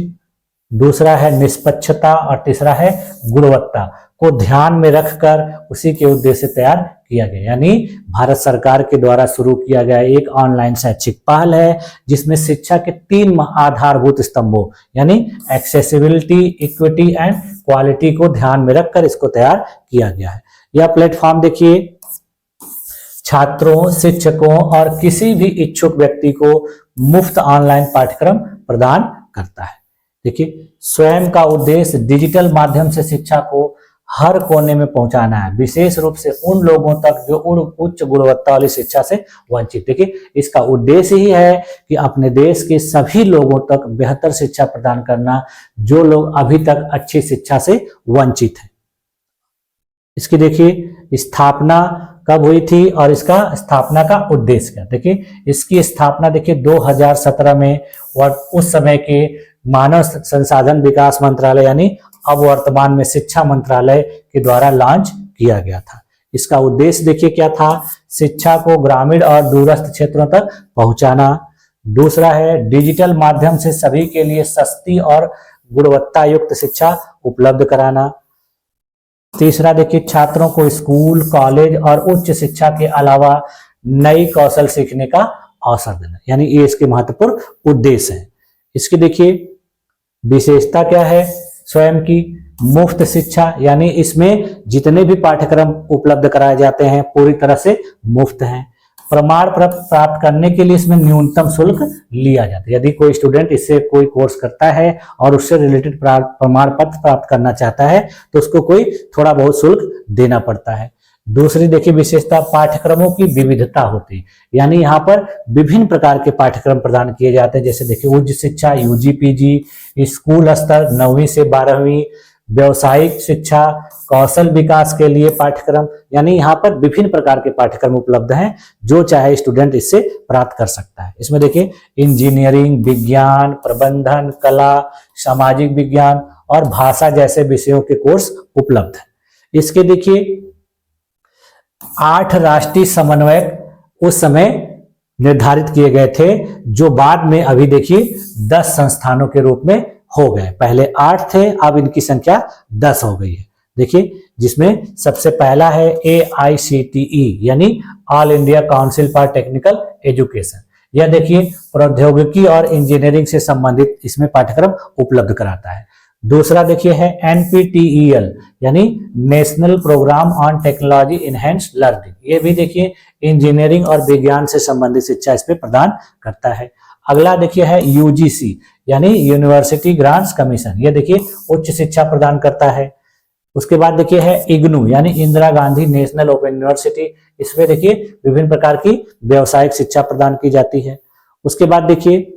दूसरा है निष्पक्षता और तीसरा है गुणवत्ता को ध्यान में रखकर उसी के उद्देश्य से तैयार किया गया। यानी भारत सरकार के द्वारा शुरू किया गया एक ऑनलाइन शैक्षिक पहल है जिसमें शिक्षा के 3 आधारभूत स्तंभों यानी एक्सेसिबिलिटी, इक्विटी एंड क्वालिटी को ध्यान में रखकर इसको तैयार किया गया है। यह प्लेटफॉर्म देखिए छात्रों, शिक्षकों और किसी भी इच्छुक व्यक्ति को मुफ्त ऑनलाइन पाठ्यक्रम प्रदान करता है। देखिए, स्वयं का उद्देश्य डिजिटल माध्यम से शिक्षा को हर कोने में पहुंचाना है, विशेष रूप से उन लोगों तक जो उच्च गुणवत्ता वाली शिक्षा से वंचित। देखिए, इसका उद्देश्य ही है कि अपने देश के सभी लोगों तक बेहतर शिक्षा प्रदान करना, जो लोग अभी तक अच्छी शिक्षा से वंचित हैं। इसकी देखिए स्थापना कब हुई थी और इसका स्थापना का उद्देश्य क्या। देखिए, इसकी स्थापना देखिए 2017 में, और उस समय के मानव संसाधन विकास मंत्रालय यानी अब वर्तमान में शिक्षा मंत्रालय के द्वारा लॉन्च किया गया था। इसका उद्देश्य देखिए क्या था, शिक्षा को ग्रामीण और दूरस्थ क्षेत्रों तक पहुंचाना। दूसरा है डिजिटल माध्यम से सभी के लिए सस्ती और गुणवत्ता युक्त शिक्षा उपलब्ध कराना। तीसरा देखिए छात्रों को स्कूल, कॉलेज और उच्च शिक्षा के अलावा नई कौशल सीखने का अवसर देना, यानी ये इसके महत्वपूर्ण उद्देश्य है। इसकी देखिए विशेषता क्या है, स्वयं की मुफ्त शिक्षा, यानी इसमें जितने भी पाठ्यक्रम उपलब्ध कराए जाते हैं पूरी तरह से मुफ्त हैं। प्रमाण प्राप्त करने के लिए इसमें न्यूनतम शुल्क लिया जाता है। यदि कोई स्टूडेंट इससे कोई कोर्स करता है और उससे रिलेटेड प्रमाण पत्र प्राप्त करना चाहता है तो उसको कोई थोड़ा बहुत शुल्क देना पड़ता है। दूसरी देखिए विशेषता, पाठ्यक्रमों की विविधता होती है, यानी यहाँ पर विभिन्न प्रकार के पाठ्यक्रम प्रदान किए जाते हैं। जैसे देखिए उच्च शिक्षा यूजी पीजी, स्कूल स्तर 9वीं से 12वीं, व्यवसायिक शिक्षा, कौशल विकास के लिए पाठ्यक्रम, यानी यहाँ पर विभिन्न प्रकार के पाठ्यक्रम उपलब्ध हैं, जो चाहे स्टूडेंट इससे प्राप्त कर सकता है। इसमें देखिए इंजीनियरिंग, विज्ञान, प्रबंधन, कला, सामाजिक विज्ञान और भाषा जैसे विषयों के कोर्स उपलब्ध है। इसके देखिए 8 राष्ट्रीय समन्वयक उस समय निर्धारित किए गए थे, जो बाद में अभी देखिए 10 संस्थानों के रूप में हो गए। पहले 8 थे, अब इनकी संख्या 10 हो गई है। देखिए जिसमें सबसे पहला है AICTE यानी all India council for technical education. यह देखिए प्रौद्योगिकी और इंजीनियरिंग से संबंधित इसमें पाठ्यक्रम उपलब्ध कराता है। दूसरा देखिए है NPTEL यानी national programme on technology enhanced learning. ये भी देखिए इंजीनियरिंग और विज्ञान से संबंधित शिक्षा इस पे प्रदान करता है। अगला देखिए है UGC यानी यूनिवर्सिटी ग्रांट्स कमीशन। ये देखिए उच्च शिक्षा प्रदान करता है। उसके बाद देखिए है IGNOU यानी Indira Gandhi national open university. इसमें देखिए विभिन्न प्रकार की व्यावसायिक शिक्षा प्रदान की जाती है। उसके बाद देखिए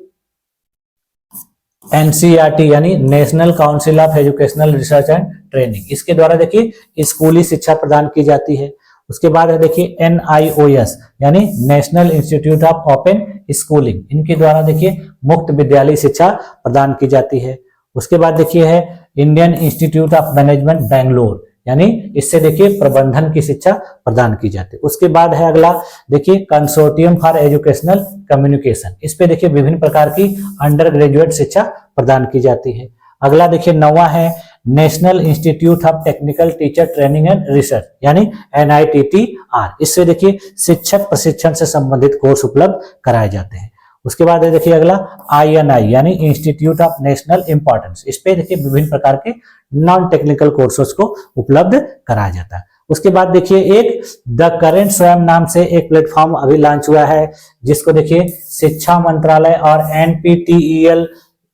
NCERT यानी national council of educational research and training. इसके द्वारा देखिए स्कूली शिक्षा प्रदान की जाती है। उसके बाद है देखिए NIOS यानी national institute of open schooling. इनके द्वारा देखिए मुक्त विद्यालय शिक्षा प्रदान की जाती है। उसके बाद देखिए है Indian institute of management Bangalore, यानी इससे देखिए प्रबंधन की शिक्षा प्रदान की जाती है। उसके बाद है अगला देखिए कंसोर्टियम फॉर एजुकेशनल कम्युनिकेशन। इस पे देखिए विभिन्न प्रकार की अंडर ग्रेजुएट शिक्षा प्रदान की जाती है। अगला देखिए 9वां है national institute of technical teacher training and research यानी NITTR। इससे देखिए शिक्षक प्रशिक्षण से संबंधित कोर्स उपलब्ध कराए जाते हैं। उसके बाद देखिए अगला INI यानी इंस्टीट्यूट ऑफ नेशनल इंपॉर्टेंस। इस पे देखिए विभिन्न प्रकार के नॉन टेक्निकल कोर्सेज को उपलब्ध कराया जाता है। उसके बाद देखिए एक द करेंट स्वयं नाम से एक प्लेटफॉर्म अभी लॉन्च हुआ है, जिसको देखिए शिक्षा मंत्रालय और NPTEL,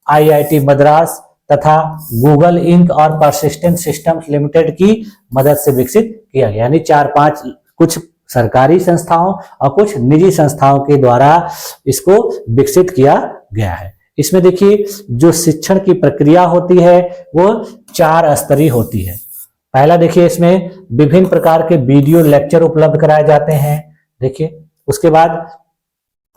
IIT मद्रास तथा गूगल इंक और परसिस्टेंट सिस्टम्स लिमिटेड की मदद से विकसित किया गया, यानी 4-5 कुछ सरकारी संस्थाओं और कुछ निजी संस्थाओं के द्वारा इसको विकसित किया गया है। इसमें देखिए जो शिक्षण की प्रक्रिया होती है वो 4 स्तरीय होती है। पहला देखिए इसमें विभिन्न प्रकार के वीडियो लेक्चर उपलब्ध कराए जाते हैं। देखिए उसके बाद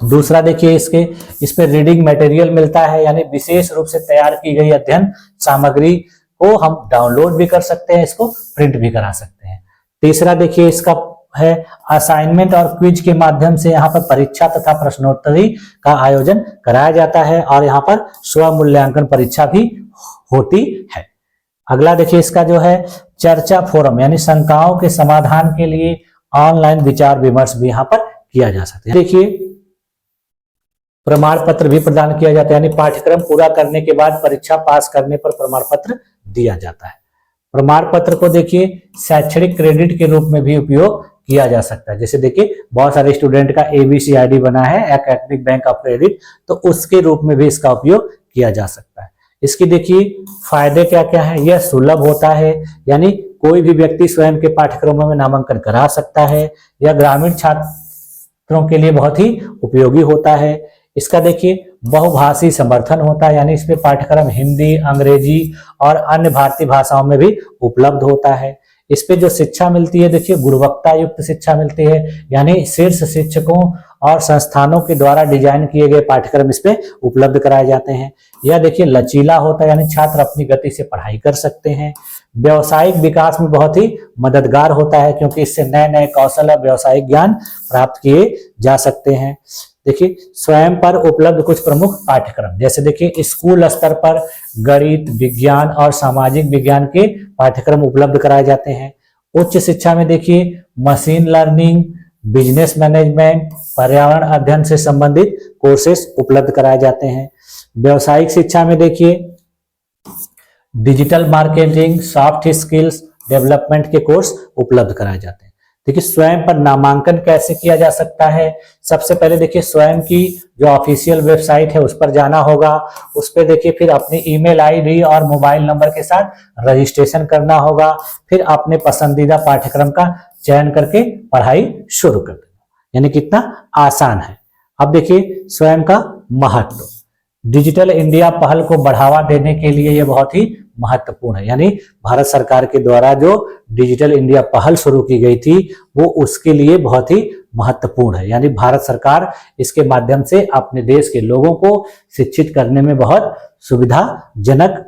दूसरा देखिए इस पे रीडिंग मटेरियल मिलता है, यानी विशेष रूप से तैयार की गई अध्ययन सामग्री को हम डाउनलोड भी कर सकते हैं, इसको प्रिंट भी करा सकते हैं। तीसरा देखिए इसका है असाइनमेंट और क्विज के माध्यम से यहाँ पर परीक्षा तथा प्रश्नोत्तरी का आयोजन कराया जाता है और यहाँ पर स्व मूल्यांकन परीक्षा भी होती है। अगला देखिए इसका जो है चर्चा फोरम यानी शंकाओं के समाधान के लिए ऑनलाइन विचार विमर्श भी यहाँ पर किया जा सकता है। देखिए प्रमाण पत्र भी प्रदान किया जाता है, यानी पाठ्यक्रम पूरा करने के बाद परीक्षा पास करने पर प्रमाण पत्र दिया जाता है। प्रमाण पत्र को देखिए शैक्षणिक क्रेडिट के रूप में भी उपयोग किया जा सकता है। जैसे देखिए बहुत सारे स्टूडेंट का ABCID बना है, एकेडमिक बैंक ऑफ क्रेडिट, तो उसके रूप में भी इसका उपयोग किया जा सकता है। इसकी देखिए फायदे क्या क्या है। यह सुलभ होता है, यानी कोई भी व्यक्ति स्वयं के पाठ्यक्रमों में नामांकन करा सकता है। यह ग्रामीण छात्रों के लिए बहुत ही उपयोगी होता है। इसका देखिए बहुभाषी समर्थन होता है, यानी इसमें पाठ्यक्रम हिंदी, अंग्रेजी और अन्य भारतीय भाषाओं में भी उपलब्ध होता है। इस पे जो शिक्षा मिलती है देखिए गुणवत्ता युक्त शिक्षा मिलती है, यानी शीर्ष शिक्षकों और संस्थानों के द्वारा डिजाइन किए गए पाठ्यक्रम इस पे उपलब्ध कराए जाते हैं। यह देखिए लचीला होता है, यानी छात्र अपनी गति से पढ़ाई कर सकते हैं। व्यवसायिक विकास में बहुत ही मददगार होता है, क्योंकि इससे नए नए कौशल और व्यवसायिक ज्ञान प्राप्त किए जा सकते हैं। देखिए स्वयं पर उपलब्ध कुछ प्रमुख पाठ्यक्रम, जैसे देखिए स्कूल स्तर पर गणित, विज्ञान और सामाजिक विज्ञान के पाठ्यक्रम उपलब्ध कराए जाते हैं। उच्च शिक्षा में देखिए मशीन लर्निंग, बिजनेस मैनेजमेंट, पर्यावरण अध्ययन से संबंधित कोर्सेस उपलब्ध कराए जाते हैं। व्यवसायिक शिक्षा में देखिए digital marketing, soft skills development के कोर्स उपलब्ध कराए जाते हैं। देखिए स्वयं पर नामांकन कैसे किया जा सकता है। सबसे पहले देखिए स्वयं की जो ऑफिशियल वेबसाइट है उस पर जाना होगा। उस पर देखिए फिर अपनी ईमेल आईडी और मोबाइल नंबर के साथ रजिस्ट्रेशन करना होगा। फिर अपने पसंदीदा पाठ्यक्रम का चयन करके पढ़ाई शुरू कर देना, यानी कितना आसान है। अब देखिए स्वयं का महत्व। डिजिटल इंडिया पहल को बढ़ावा देने के लिए यह बहुत ही महत्वपूर्ण है, यानी भारत सरकार के द्वारा जो डिजिटल इंडिया पहल शुरू की गई थी वो उसके लिए बहुत ही महत्वपूर्ण है। यानी भारत सरकार इसके माध्यम से अपने देश के लोगों को शिक्षित करने में बहुत सुविधाजनक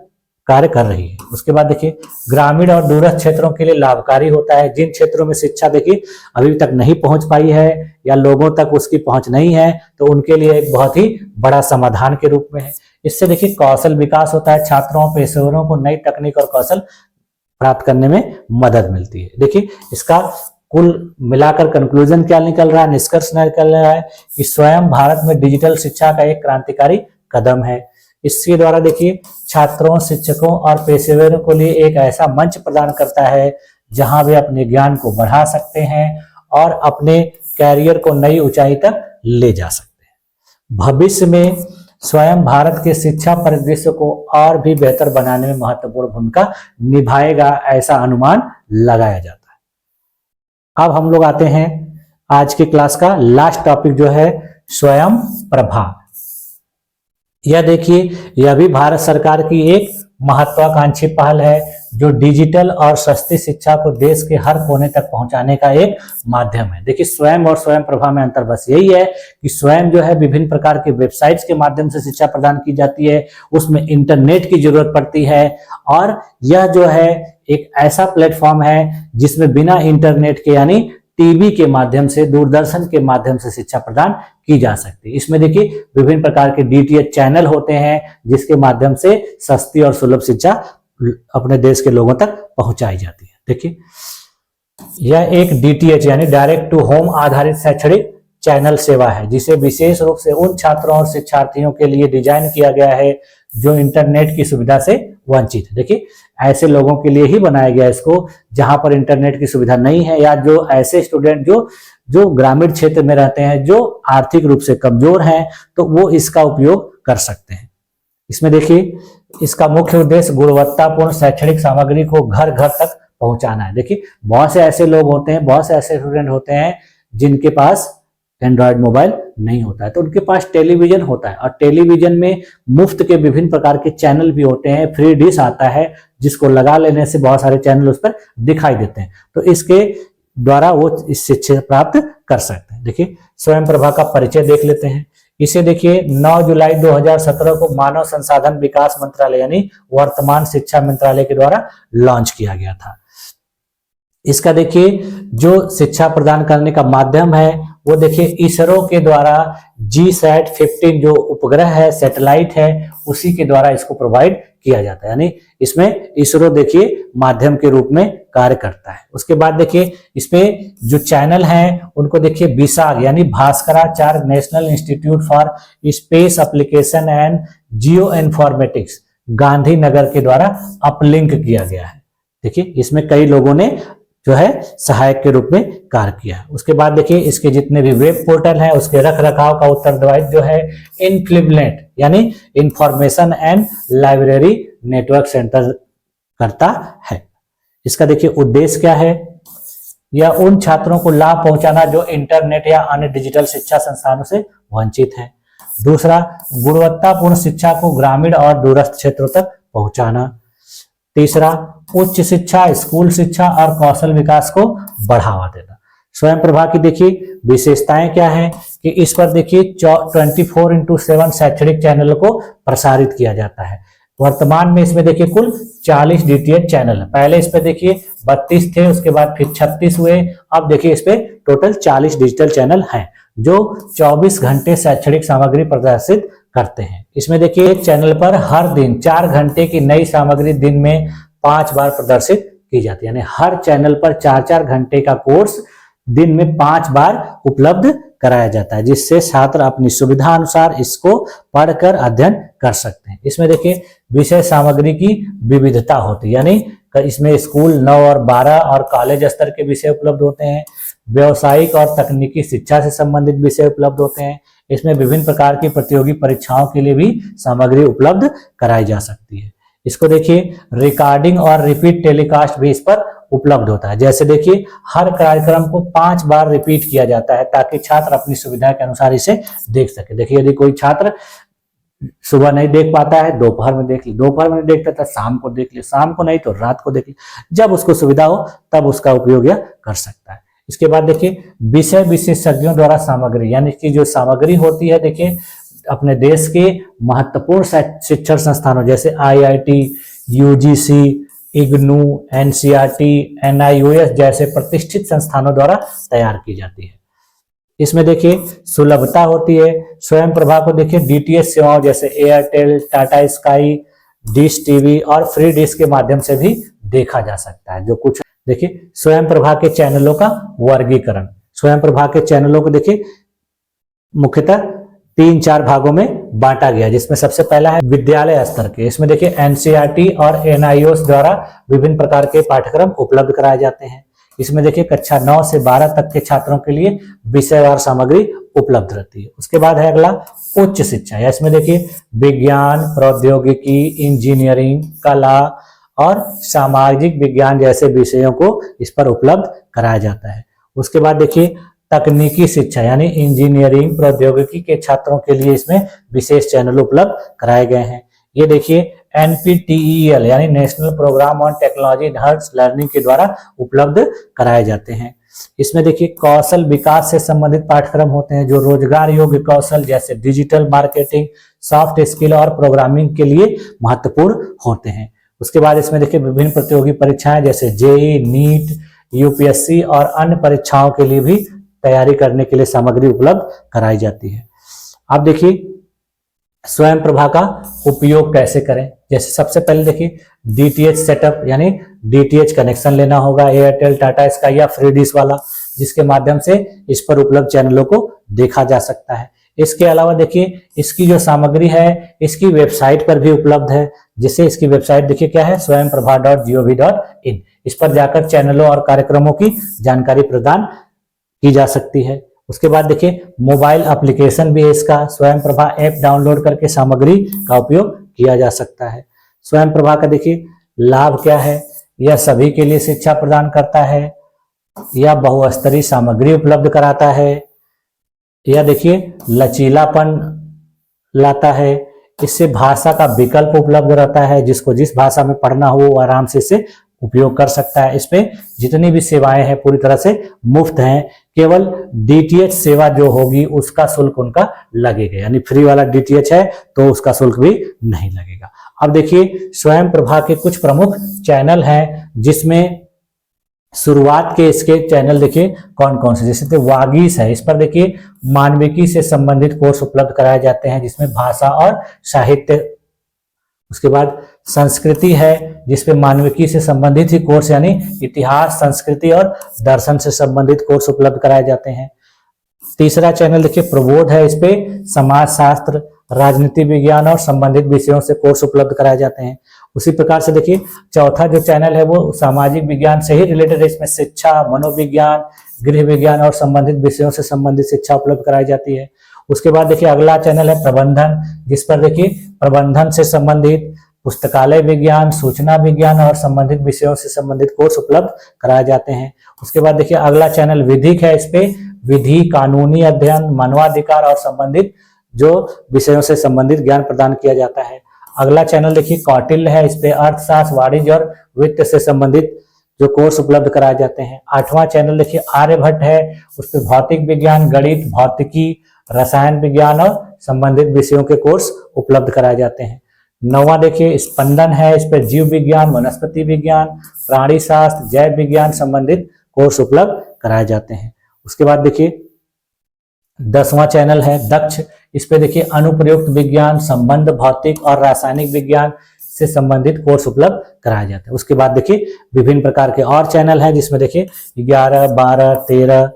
कार्य कर रही है। उसके बाद देखिए ग्रामीण और दूरस्थ क्षेत्रों के लिए लाभकारी होता है। जिन क्षेत्रों में शिक्षा देखिए अभी तक नहीं पहुंच पाई है या लोगों तक उसकी पहुंच नहीं है, तो उनके लिए एक बहुत ही बड़ा समाधान के रूप में है। इससे देखिए कौशल विकास होता है, छात्रों पेशेवरों को नई तकनीक और कौशल प्राप्त करने में मदद मिलती है। देखिए इसका कुल मिलाकर कंक्लूजन क्या निकल रहा है, निष्कर्ष निकल रहा है कि स्वयं भारत में डिजिटल शिक्षा का एक क्रांतिकारी कदम है। इसके द्वारा देखिए छात्रों, शिक्षकों और पेशेवरों के लिए एक ऐसा मंच प्रदान करता है जहां वे अपने ज्ञान को बढ़ा सकते हैं और अपने कैरियर को नई ऊंचाई तक ले जा सकते हैं। भविष्य में स्वयं भारत के शिक्षा परिदृश्य को और भी बेहतर बनाने में महत्वपूर्ण भूमिका निभाएगा, ऐसा अनुमान लगाया जाता है। अब हम लोग आते हैं आज की क्लास का लास्ट टॉपिक जो है स्वयं प्रभा। यह देखिए यह भी भारत सरकार की एक महत्वाकांक्षी पहल है जो डिजिटल और सस्ती शिक्षा को देश के हर कोने तक पहुंचाने का एक माध्यम है। देखिए स्वयं और स्वयं प्रभा में अंतर बस यही है कि स्वयं जो है विभिन्न प्रकार के वेबसाइट्स के माध्यम से शिक्षा प्रदान की जाती है, उसमें इंटरनेट की जरूरत पड़ती है, और यह जो है एक ऐसा प्लेटफॉर्म है जिसमें बिना इंटरनेट के यानी टीवी के माध्यम से, दूरदर्शन के माध्यम से शिक्षा प्रदान की जा सकती है। इसमें देखिए विभिन्न प्रकार के डीटीएच चैनल होते हैं जिसके माध्यम से सस्ती और सुलभ शिक्षा अपने देश के लोगों तक पहुंचाई जाती है। देखिए यह एक डीटीएच यानी डायरेक्ट टू होम आधारित शैक्षणिक चैनल सेवा है जिसे विशेष रूप से उन छात्रों और शिक्षार्थियों के लिए डिजाइन किया गया है जो इंटरनेट की सुविधा से वंचित है। देखिए ऐसे लोगों के लिए ही बनाया गया इसको जहां पर इंटरनेट की सुविधा नहीं है, या जो ऐसे स्टूडेंट जो ग्रामीण क्षेत्र में रहते हैं, जो आर्थिक रूप से कमजोर हैं, तो वो इसका उपयोग कर सकते हैं। इसमें देखिए इसका मुख्य उद्देश्य गुणवत्तापूर्ण शैक्षणिक सामग्री को घर घर तक पहुंचाना है। देखिए बहुत से ऐसे लोग होते हैं, बहुत से ऐसे स्टूडेंट होते हैं जिनके पास एंड्रॉयड मोबाइल नहीं होता है, तो उनके पास टेलीविजन होता है, और टेलीविजन में मुफ्त के विभिन्न प्रकार के चैनल भी होते हैं, फ्री डिश आता है जिसको लगा लेने से बहुत सारे चैनल उस पर दिखाई देते हैं, तो इसके द्वारा वो इस शिक्षा प्राप्त कर सकते हैं। देखिए स्वयं प्रभा का परिचय देख लेते हैं। इसे देखिए 9 जुलाई 2017 को मानव संसाधन विकास मंत्रालय यानी वर्तमान शिक्षा मंत्रालय के द्वारा लॉन्च किया गया था। इसका देखिए जो शिक्षा प्रदान करने का माध्यम है वो देखिए इसरो के द्वारा GSAT-15 जो उपग्रह है, सैटेलाइट है, उसी के द्वारा इसको प्रोवाइड किया जाता है, यानी इसमें इसरो देखिए माध्यम के रूप में कार्य करता है। उसके बाद देखिए इसमें जो चैनल हैं उनको देखिए विसाग यानी Bhaskaracharya national institute for space application and geo informatics Gandhinagar के द्वारा अपलिंक किया गया है। देखिए इसमें कई लोगों ने जो है सहायक के रूप में कार्य किया। उसके बाद देखिए इसके जितने भी वेब पोर्टल हैं उसके रख रखाव का उत्तरदायित्व जो है इनक्लिबनेट यानी information and library network centre करता है। इसका देखिए उद्देश्य क्या है, या उन छात्रों को लाभ पहुंचाना जो इंटरनेट या अन्य डिजिटल शिक्षा संस्थानों से वंचित हैं। दूसरा, गुणवत्तापूर्ण शिक्षा को ग्रामीण और दूरस्थ क्षेत्रों तक पहुंचाना। तीसरा, उच्च शिक्षा, स्कूल शिक्षा और कौशल विकास को बढ़ावा देना। स्वयं प्रभा की देखिए विशेषताएं क्या हैं कि इस पर देखिए 24/7 शैक्षणिक चैनलों को प्रसारित किया जाता है। वर्तमान में इसमें देखिए कुल 40 डीटीएच चैनल है। पहले इस पे देखिए 32 थे, उसके बाद फिर 36 हुए, अब देखिए इस पे टोटल 40 डिजिटल चैनल हैं जो 24 घंटे शैक्षणिक सामग्री प्रदर्शित करते हैं। इसमें देखिए एक चैनल पर हर दिन 4 घंटे की नई सामग्री दिन में 5 बार प्रदर्शित की जाती है, यानी हर चैनल पर 4-4 घंटे का कोर्स दिन में 5 बार उपलब्ध कराया जाता है, जिससे छात्र अपनी सुविधा अनुसार इसको पढ़कर अध्ययन कर सकते हैं। इसमें देखिए विषय सामग्री की विविधता होती है, यानी इसमें स्कूल 9 और 12 और कॉलेज स्तर के विषय उपलब्ध होते हैं। व्यावसायिक और तकनीकी शिक्षा से संबंधित विषय उपलब्ध होते हैं। इसमें विभिन्न प्रकार की प्रतियोगी परीक्षाओं के लिए भी सामग्री उपलब्ध कराई जा सकती है। इसको देखिए रिकॉर्डिंग और रिपीट टेलीकास्ट भी इस पर उपलब्ध होता है। जैसे देखिए हर कार्यक्रम को 5 बार रिपीट किया जाता है ताकि छात्र अपनी सुविधा के अनुसार इसे देख सके। देखिए यदि कोई छात्र सुबह नहीं देख पाता है, दोपहर में देख ली, दोपहर में नहीं देखता था शाम को देख ली, शाम को नहीं तो रात को देख ली, जब उसको सुविधा हो तब उसका उपयोग यह कर सकता है। इसके बाद देखिए विषय विशेषज्ञों द्वारा सामग्री, यानी कि जो सामग्री होती है देखिए अपने देश के महत्वपूर्ण शिक्षण संस्थानों जैसे IIT, UGC, IGNOU, NCERT, NIOS जैसे प्रतिष्ठित संस्थानों द्वारा तैयार की जाती है। इसमें देखिए सुलभता होती है। स्वयं प्रभा को देखिए DTH सेवाओं जैसे Airtel, Tata sky, dish TV और फ्री डिश के माध्यम से भी देखा जा सकता है। जो कुछ देखिए स्वयं प्रभा के चैनलों का वर्गीकरण, स्वयं प्रभा के चैनलों को देखिए मुख्यतः 3-4 भागों में बांटा गया, जिसमें सबसे पहला है विद्यालय स्तर के। इसमें देखिए NCERT और NIOS द्वारा विभिन्न प्रकार के पाठ्यक्रम उपलब्ध कराए जाते हैं। इसमें देखिए कक्षा 9 से 12 तक के छात्रों के लिए विषयवार सामग्री उपलब्ध रहती है। उसके बाद है अगला उच्च शिक्षा, या इसमें देखिए विज्ञान, प्रौद्योगिकी, इंजीनियरिंग, कला और सामाजिक विज्ञान जैसे विषयों को इस पर उपलब्ध कराया जाता है। उसके बाद देखिए तकनीकी शिक्षा यानी इंजीनियरिंग, प्रौद्योगिकी के छात्रों के लिए इसमें विशेष चैनल उपलब्ध कराए गए हैं। ये देखिए NPTEL यानी national programme on technology enhanced learning के द्वारा उपलब्ध कराए जाते हैं। इसमें देखिए कौशल विकास से संबंधित पाठ्यक्रम होते हैं जो रोजगार योग्य कौशल जैसे डिजिटल मार्केटिंग, सॉफ्ट स्किल और प्रोग्रामिंग के लिए महत्वपूर्ण होते हैं। उसके बाद इसमें देखिए विभिन्न प्रतियोगी परीक्षाएं जैसे JEE, NEET, UPSC और अन्य परीक्षाओं के लिए भी तैयारी करने के लिए सामग्री उपलब्ध कराई जाती है। अब देखिए स्वयं प्रभा का उपयोग कैसे करें। जैसे सबसे पहले देखिए DTH सेटअप यानी DTH कनेक्शन लेना होगा, एयरटेल, टाटा स्काई या फ्री डिश वाला, जिसके माध्यम से इस पर उपलब्ध चैनलों को देखा जा सकता है। इसके अलावा देखिए इसकी जो सामग्री है इसकी वेबसाइट पर भी उपलब्ध है, जिससे इसकी वेबसाइट देखिए क्या है swayamprabha.gov.in। इस पर जाकर चैनलों और कार्यक्रमों की जानकारी प्रदान की जा सकती है। उसके बाद देखिए मोबाइल एप्लीकेशन भी है इसका, स्वयं प्रभा ऐप डाउनलोड करके सामग्री का उपयोग किया जा सकता है। स्वयं प्रभा का देखिए लाभ क्या है, यह सभी के लिए शिक्षा प्रदान करता है, यह बहुस्तरीय सामग्री उपलब्ध कराता है, यह देखिए लचीलापन लाता है, इससे भाषा का विकल्प उपलब्ध रहता है, जिसको जिस भाषा में पढ़ना हो वो आराम से इसे उपयोग कर सकता है। इसमें जितनी भी सेवाएं हैं पूरी तरह से मुफ्त हैं, केवल DTH सेवा जो होगी उसका शुल्क उनका लगेगा, यानी फ्री वाला DTH है तो उसका शुल्क भी नहीं लगेगा। अब देखिए स्वयं प्रभा के कुछ प्रमुख चैनल हैं, जिसमें शुरुआत के इसके चैनल देखिए कौन कौन से, जैसे वागीश है, इस पर देखिए मानविकी से संबंधित कोर्स उपलब्ध कराए जाते हैं जिसमें भाषा और साहित्य। उसके बाद संस्कृति है जिसपे मानविकी से संबंधित ही कोर्स यानी इतिहास, संस्कृति और दर्शन से संबंधित कोर्स उपलब्ध कराए जाते हैं। तीसरा चैनल देखिए प्रबोध है, इस पे समाज शास्त्र, राजनीति विज्ञान और संबंधित विषयों से कोर्स उपलब्ध कराए जाते हैं। उसी प्रकार से देखिए चौथा जो चैनल है वो सामाजिक विज्ञान से ही रिलेटेड है। इसमें शिक्षा, मनोविज्ञान, गृह विज्ञान और संबंधित विषयों से संबंधित शिक्षा उपलब्ध कराई जाती है। उसके बाद देखिए अगला चैनल है प्रबंधन, जिस पर देखिए प्रबंधन से संबंधित पुस्तकालय विज्ञान, सूचना विज्ञान और संबंधित विषयों से संबंधित कोर्स उपलब्ध कराए जाते हैं। उसके बाद देखिए अगला चैनल विधिक है, इस पे विधि, कानूनी अध्ययन, मानवाधिकार और संबंधित जो विषयों से संबंधित ज्ञान प्रदान किया जाता है। अगला चैनल देखिए कौटिल्य है, इस पे अर्थशास्त्र, वाणिज्य और वित्त से संबंधित जो कोर्स उपलब्ध कराए जाते हैं। 8वां चैनल देखिए आर्यभट्ट है, उस पे भौतिक विज्ञान, गणित, भौतिकी, रसायन विज्ञान और संबंधित विषयों के कोर्स उपलब्ध कराए जाते हैं। 9वां देखिए स्पंदन है, इस पे जीव विज्ञान, वनस्पति विज्ञान, प्राणी शास्त्र, जैव विज्ञान संबंधित कोर्स उपलब्ध कराए जाते हैं। उसके बाद देखिए 10वां चैनल है दक्ष, इस पे देखिए अनुप्रयुक्त विज्ञान, संबंध भौतिक और रासायनिक विज्ञान से संबंधित कोर्स उपलब्ध कराए जाते हैं। उसके बाद देखिए विभिन्न प्रकार के और चैनल हैं, जिसमें देखिए 11, 12, 13,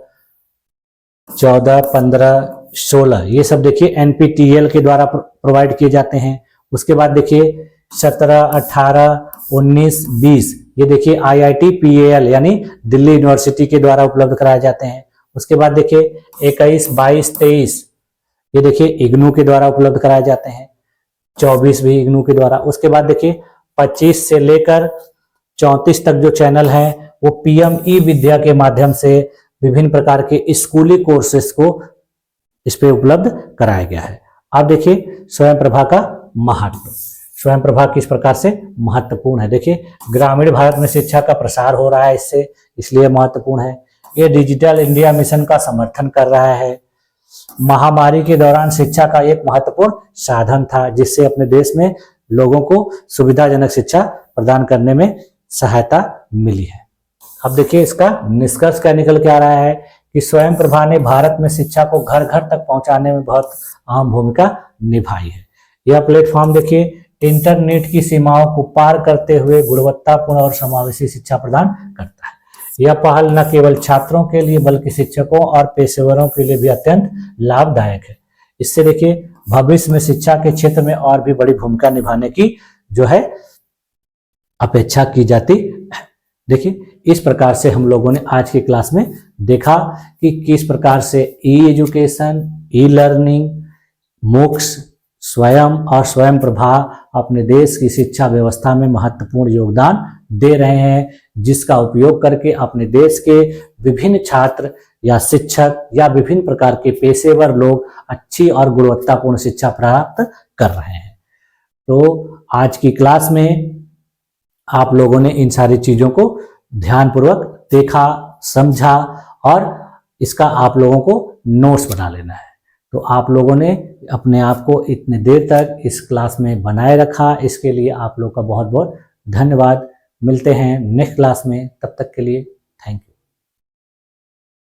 14, 15, 16 ये सब देखिए NPTEL के द्वारा प्रोवाइड किए जाते हैं। उसके बाद देखिए 17, 18, 19, 20 ये देखिए IIT PAL यानी दिल्ली यूनिवर्सिटी के द्वारा उपलब्ध कराए जाते हैं। उसके बाद देखिए 21, 22, 23 ये देखिए इग्नू के द्वारा उपलब्ध कराए जाते हैं। 24 भी इग्नू के द्वारा। उसके बाद देखिए 25 से लेकर 34 तक जो चैनल है वो PM विद्या के माध्यम से विभिन्न प्रकार के स्कूली कोर्सेस को इस पे उपलब्ध कराया गया है। अब देखिए स्वयं प्रभा का महत्व। स्वयं प्रभा किस प्रकार से महत्वपूर्ण है। देखिए ग्रामीण भारत में शिक्षा का प्रसार हो रहा है इससे, इसलिए महत्वपूर्ण है। ये डिजिटल इंडिया मिशन का समर्थन कर रहा है। महामारी के दौरान शिक्षा का एक महत्वपूर्ण साधन था, जिससे अपने देश में लोगों को सुविधाजनक शिक्षा प्रदान करने में सहायता मिली है। अब देखिए इसका निष्कर्ष क्या निकल के आ रहा है कि स्वयं प्रभा ने भारत में शिक्षा को घर घर तक पहुंचाने में बहुत अहम भूमिका निभाई है। यह प्लेटफॉर्म देखिए इंटरनेट की सीमाओं को पार करते हुए गुणवत्तापूर्ण और समावेशी शिक्षा प्रदान करता है। यह पहल न केवल छात्रों के लिए बल्कि शिक्षकों और पेशेवरों के लिए भी अत्यंत लाभदायक है। इससे देखिए भविष्य में शिक्षा के क्षेत्र में और भी बड़ी भूमिका निभाने की जो है अपेक्षा की जाती है। देखिए इस प्रकार से हम लोगों ने आज की क्लास में देखा कि किस प्रकार से ई-एजुकेशन, ई-लर्निंग, MOOCs, स्वयं और स्वयं प्रभा अपने देश की शिक्षा व्यवस्था में महत्वपूर्ण योगदान दे रहे हैं, जिसका उपयोग करके अपने देश के विभिन्न छात्र या शिक्षक या विभिन्न प्रकार के पेशेवर लोग अच्छी और गुणवत्तापूर्ण शिक्षा प्राप्त कर रहे हैं। तो आज की क्लास में आप लोगों ने इन सारी चीजों को ध्यानपूर्वक देखा, समझा और इसका आप लोगों को नोट्स बना लेना है। तो आप लोगों ने अपने आप को इतने देर तक इस क्लास में बनाए रखा, इसके लिए आप लोग का बहुत बहुत धन्यवाद। मिलते हैं नेक्स्ट क्लास में, तब तक के लिए